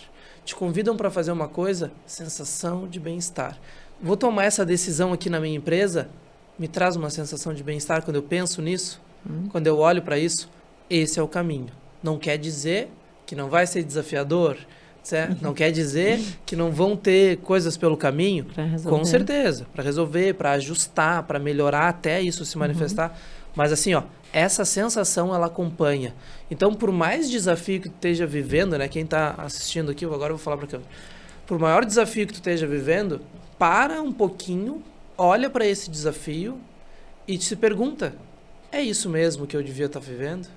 Te convidam para fazer uma coisa, sensação de bem-estar. Vou tomar essa decisão aqui na minha empresa, me traz uma sensação de bem-estar quando eu penso nisso, quando eu olho para isso. Esse é o caminho. Não quer dizer que não vai ser desafiador, certo? Não quer dizer que não vão ter coisas pelo caminho, com certeza, para resolver, para ajustar, para melhorar até isso se manifestar. Mas assim, ó, essa sensação ela acompanha. Então, por mais desafio que tu esteja vivendo, né? Quem está assistindo aqui, agora eu vou falar para câmera. Por maior desafio que tu esteja vivendo, para um pouquinho, olha para esse desafio e se pergunta: é isso mesmo que eu devia estar vivendo?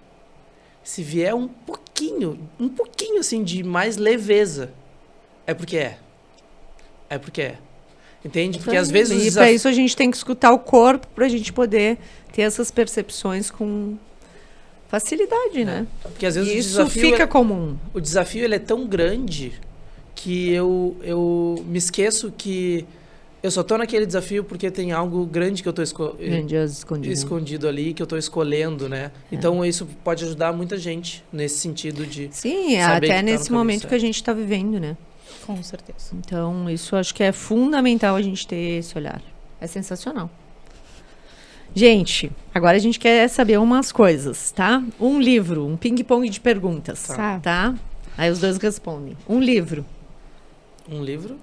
Se vier um pouquinho assim de mais leveza, é porque é. É porque é. Entende? Porque às vezes... E para isso a gente tem que escutar o corpo para a gente poder ter essas percepções com facilidade, né? Porque às vezes isso fica comum. O desafio ele é tão grande que eu me esqueço que eu só tô naquele desafio porque tem algo grande que eu tô escondido ali, que eu tô escolhendo, né? Então isso pode ajudar muita gente nesse sentido de... Sim, até nesse momento que a gente está vivendo, né? Com certeza. Então, isso acho que é fundamental a gente ter esse olhar. É sensacional. Gente, agora a gente quer saber umas coisas, tá? Um livro, um ping-pong de perguntas, tá? Aí os dois respondem. Um livro. Um livro?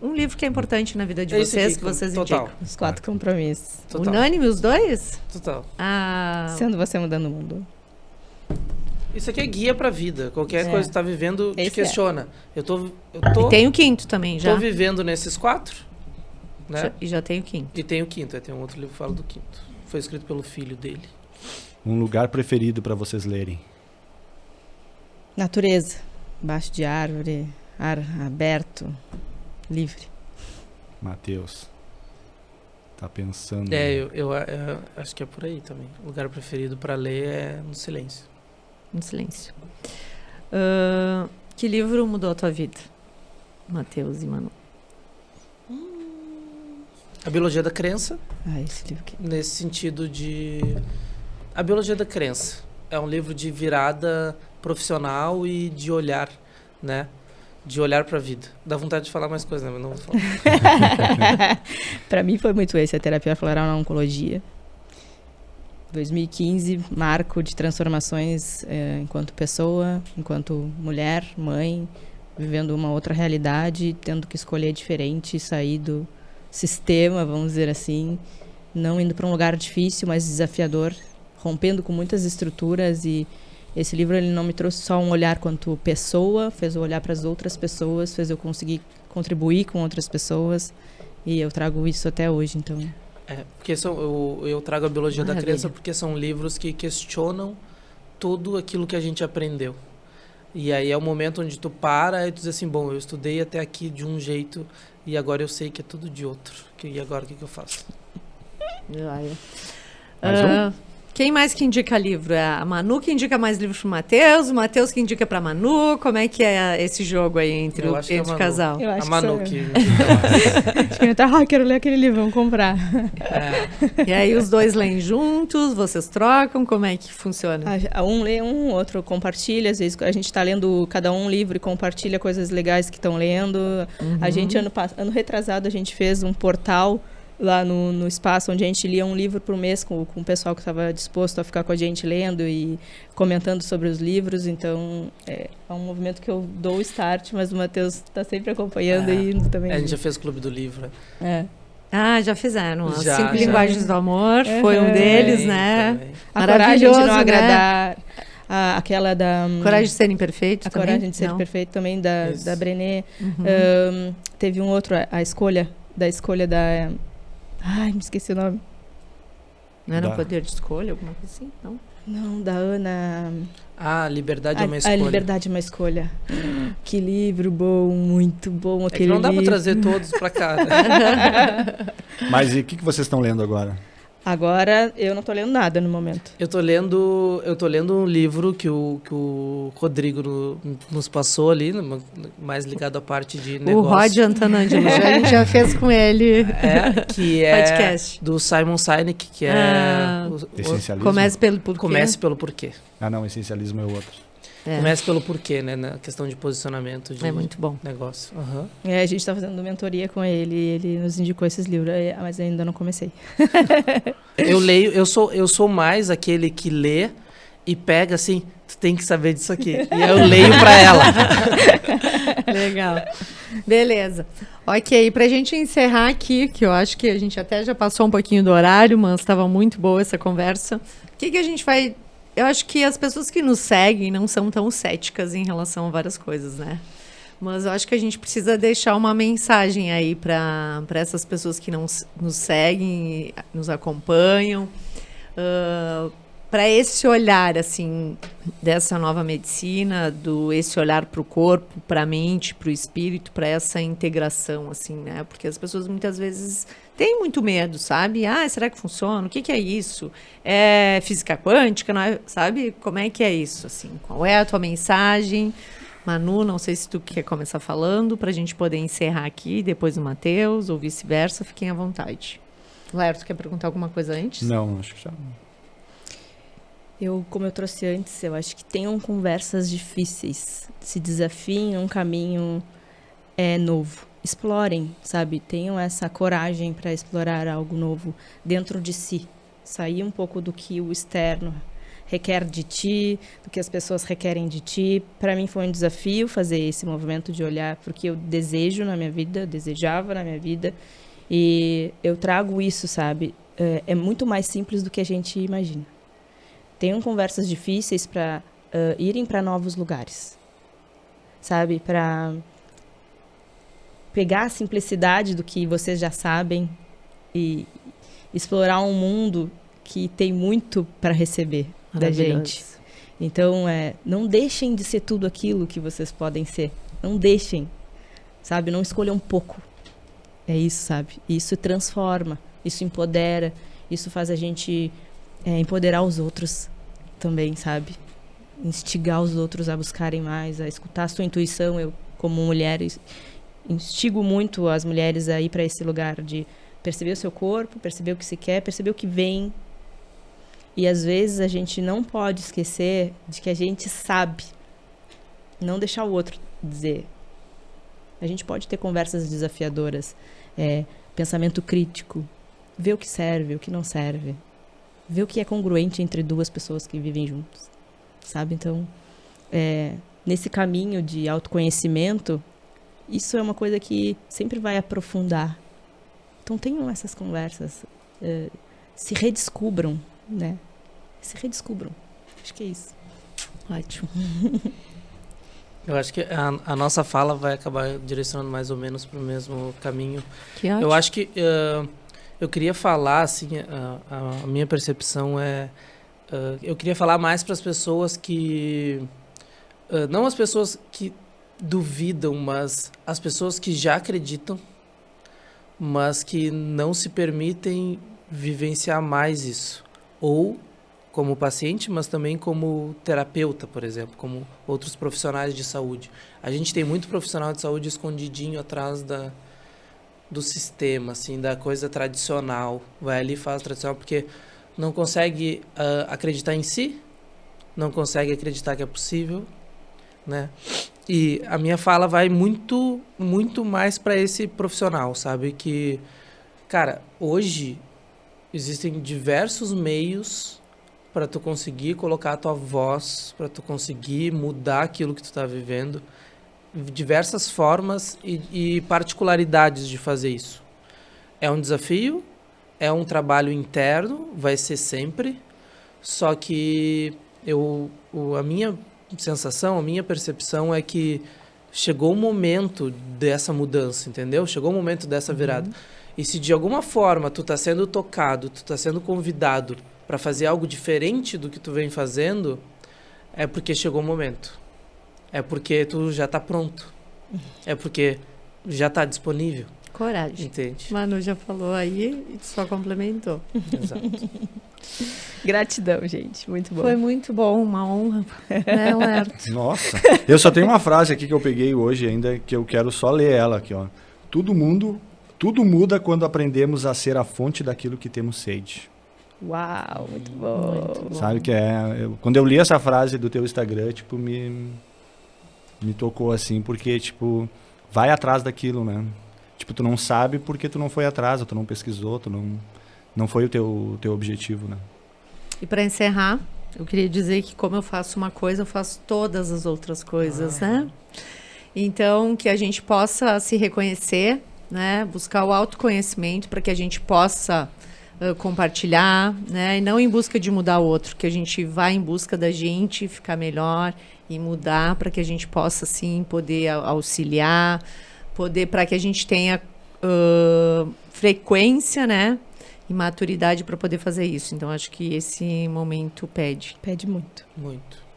Um livro que é importante na vida de vocês, que vocês indicam. Os 4 compromissos. Total. Unânime os dois? Total. Sendo você mudando o mundo. Isso aqui é guia pra vida. Qualquer coisa que tu tá vivendo, te questiona. Eu tô... E tem o quinto também, já. Tô vivendo nesses 4, né? E já tem o quinto. E tem o quinto. Tem um outro livro que fala do quinto. Foi escrito pelo filho dele. Um lugar preferido para vocês lerem? Natureza. Embaixo de árvore, ar aberto, livre. Matheus. Tá pensando... Eu acho que é por aí também. O lugar preferido para ler é no silêncio. No silêncio. Que livro mudou a tua vida, Matheus e Manu? A Biologia da Crença. Esse livro aqui. Nesse sentido de... A Biologia da Crença é um livro de virada profissional e de olhar, né? De olhar para a vida. Dá vontade de falar mais coisas, né? Mas não vou falar. Para mim foi muito esse, a terapia floral na oncologia. 2015, marco de transformações enquanto pessoa, enquanto mulher, mãe, vivendo uma outra realidade, tendo que escolher diferente, sair do sistema, vamos dizer assim, não indo para um lugar difícil, mas desafiador, rompendo com muitas estruturas. E esse livro ele não me trouxe só um olhar quanto pessoa, fez eu olhar para as outras pessoas, fez eu conseguir contribuir com outras pessoas, e eu trago isso até hoje, então... porque eu trago a Biologia da Crença porque são livros que questionam tudo aquilo que a gente aprendeu. E aí é o momento onde tu para e tu diz assim, bom, eu estudei até aqui de um jeito e agora eu sei que é tudo de outro. E agora o que eu faço? Mais um? Quem mais que indica livro? É a Manu que indica mais livros pro Matheus? O Matheus que indica pra Manu? Como é que é esse jogo aí entre Eu o acho que é a entre Manu. casal? Eu acho A Manu que que... Acho que tá, quero ler aquele livro, vamos comprar. E aí os dois leem juntos, vocês trocam, como é que funciona? Um lê um, outro compartilha. Às vezes a gente está lendo cada um livro e compartilha coisas legais que estão lendo. A gente, ano retrasado, a gente fez um portal lá no espaço onde a gente lia um livro por mês com o pessoal que estava disposto a ficar com a gente lendo e comentando sobre os livros. Então, é um movimento que eu dou o start, mas o Matheus está sempre acompanhando e indo também. A gente já fez o Clube do Livro. É. Ah, já fizeram. As Já, 5 já. linguagens do amor, foi um deles, Também, né? também. A coragem de não Maravilhoso, né? agradar. Aquela da... Coragem de ser imperfeito A também? coragem de ser Não. perfeito também, Isso. da Brené. Uhum. Teve um outro, a escolha da... Ai, me esqueci o nome. Não era um Da- poder de escolha, alguma coisa assim? Não. Não, da Ana... Liberdade é uma A escolha. Liberdade é uma escolha. Que livro bom, muito bom É que aquele não dá pra livro. trazer todos pra cá, né? Mas e o que vocês estão lendo agora? Agora, eu não tô lendo nada no momento. Eu tô lendo um livro que o Rodrigo nos passou ali, mais ligado à parte de O negócio. Rod Antanangelo, a gente já fez com ele Que é podcast. do Simon Sinek, que é Essencialismo? Comece pelo porquê. Comece pelo porquê. Ah, não, essencialismo é o outro. É, Comece pelo porquê, né? Na questão de posicionamento de é muito bom. negócio. Aham. A gente tá fazendo mentoria com ele, ele nos indicou esses livros, mas ainda não comecei. Eu leio, eu sou mais aquele que lê e pega assim, tu tem que saber disso aqui. E aí eu leio pra ela. Legal. Beleza. Ok, pra gente encerrar aqui, que eu acho que a gente até já passou um pouquinho do horário, mas estava muito boa essa conversa. O que a gente vai... Eu acho que as pessoas que nos seguem não são tão céticas em relação a várias coisas, né? Mas eu acho que a gente precisa deixar uma mensagem aí para essas pessoas que não nos seguem, nos acompanham, para esse olhar assim dessa nova medicina, esse olhar para o corpo, para a mente, para o espírito, para essa integração, assim, né? Porque as pessoas muitas vezes têm muito medo, sabe? Ah, será que funciona? O que é isso? É física quântica, não é? Sabe? Como é que é isso, assim? Qual é a tua mensagem? Manu, não sei se tu quer começar falando, para a gente poder encerrar aqui, depois o Matheus, ou vice-versa, fiquem à vontade. Léo, tu quer perguntar alguma coisa antes? Não, acho que já... Como eu trouxe antes, eu acho que tenham conversas difíceis, se desafiem num caminho novo. Explorem, sabe? Tenham essa coragem para explorar algo novo dentro de si. Sair um pouco do que o externo requer de ti, do que as pessoas requerem de ti. Para mim foi um desafio fazer esse movimento de olhar para o que eu desejo na minha vida, desejava na minha vida. E eu trago isso, sabe? É muito mais simples do que a gente imagina. Tenham conversas difíceis para irem para novos lugares, sabe? Para pegar a simplicidade do que vocês já sabem e explorar um mundo que tem muito para receber da gente. Então, não deixem de ser tudo aquilo que vocês podem ser. Não deixem, sabe? Não escolham pouco. É isso, sabe? Isso transforma, isso empodera, isso faz a gente empoderar os outros também, sabe? Instigar os outros a buscarem mais, a escutar a sua intuição. Eu, como mulher, instigo muito as mulheres a ir para esse lugar de perceber o seu corpo, perceber o que se quer, perceber o que vem. E às vezes a gente não pode esquecer de que a gente sabe. Não deixar o outro dizer. A gente pode ter conversas desafiadoras, pensamento crítico, ver o que serve, o que não serve, ver o que é congruente entre duas pessoas que vivem juntos, sabe? Então, nesse caminho de autoconhecimento, isso é uma coisa que sempre vai aprofundar. Então, tenham essas conversas, se redescubram, né? Se redescubram. Acho que é isso. Ótimo. Eu acho que a nossa fala vai acabar direcionando mais ou menos para o mesmo caminho. Que ótimo. Eu acho que eu queria falar, assim, a minha percepção eu queria falar mais para as pessoas que... não as pessoas que duvidam, mas as pessoas que já acreditam, mas que não se permitem vivenciar mais isso. Ou como paciente, mas também como terapeuta, por exemplo, como outros profissionais de saúde. A gente tem muito profissional de saúde escondidinho atrás do sistema, assim, da coisa tradicional. Vai ali e faz tradicional porque não consegue acreditar em si, não consegue acreditar que é possível, né? E a minha fala vai muito, muito mais para esse profissional, sabe? Que, cara, hoje existem diversos meios para tu conseguir colocar a tua voz, para tu conseguir mudar aquilo que tu tá vivendo, diversas formas e particularidades de fazer isso. É um desafio, é um trabalho interno, vai ser sempre, só que a minha sensação, a minha percepção é que chegou o momento dessa mudança, entendeu? Chegou o momento dessa virada. E se de alguma forma tu tá sendo tocado, tu tá sendo convidado para fazer algo diferente do que tu vem fazendo, é porque chegou o momento. É porque tu já tá pronto. É porque já tá disponível. Coragem. Entende? Manu já falou aí e só complementou. Exato. Gratidão, gente. Muito bom. Foi muito bom, uma honra. Né, Lerto? Nossa. Eu só tenho uma frase aqui que eu peguei hoje ainda, que eu quero só ler ela aqui, ó. Tudo muda quando aprendemos a ser a fonte daquilo que temos sede. Uau, muito bom. Muito bom. Sabe que quando eu li essa frase do teu Instagram, tipo, me tocou assim, porque, tipo, vai atrás daquilo, né? Tipo, tu não sabe porque tu não foi atrás, ou tu não pesquisou, tu não foi o teu objetivo, né? E para encerrar, eu queria dizer que como eu faço uma coisa, eu faço todas as outras coisas, né? Então, que a gente possa se reconhecer, né? Buscar o autoconhecimento para que a gente possa compartilhar, né? E não em busca de mudar o outro, que a gente vá em busca da gente ficar melhor e mudar para que a gente possa, sim, poder auxiliar, para que a gente tenha frequência, né? E maturidade para poder fazer isso. Então, acho que esse momento pede. Pede muito. Muito.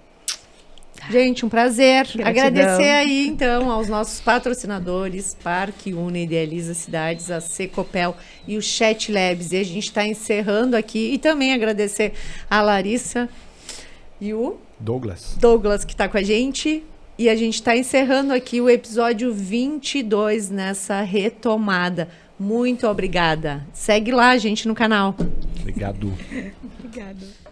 Gente, um prazer. Gratidão. Agradecer aí, então, aos nossos patrocinadores, Parque Une, Idealiza Cidades, a Secopel e o Chat Labs. E a gente está encerrando aqui. E também agradecer a Larissa e o Douglas, que está com a gente. E a gente está encerrando aqui o episódio 22 nessa retomada. Muito obrigada. Segue lá, gente, no canal. Obrigado. Obrigada.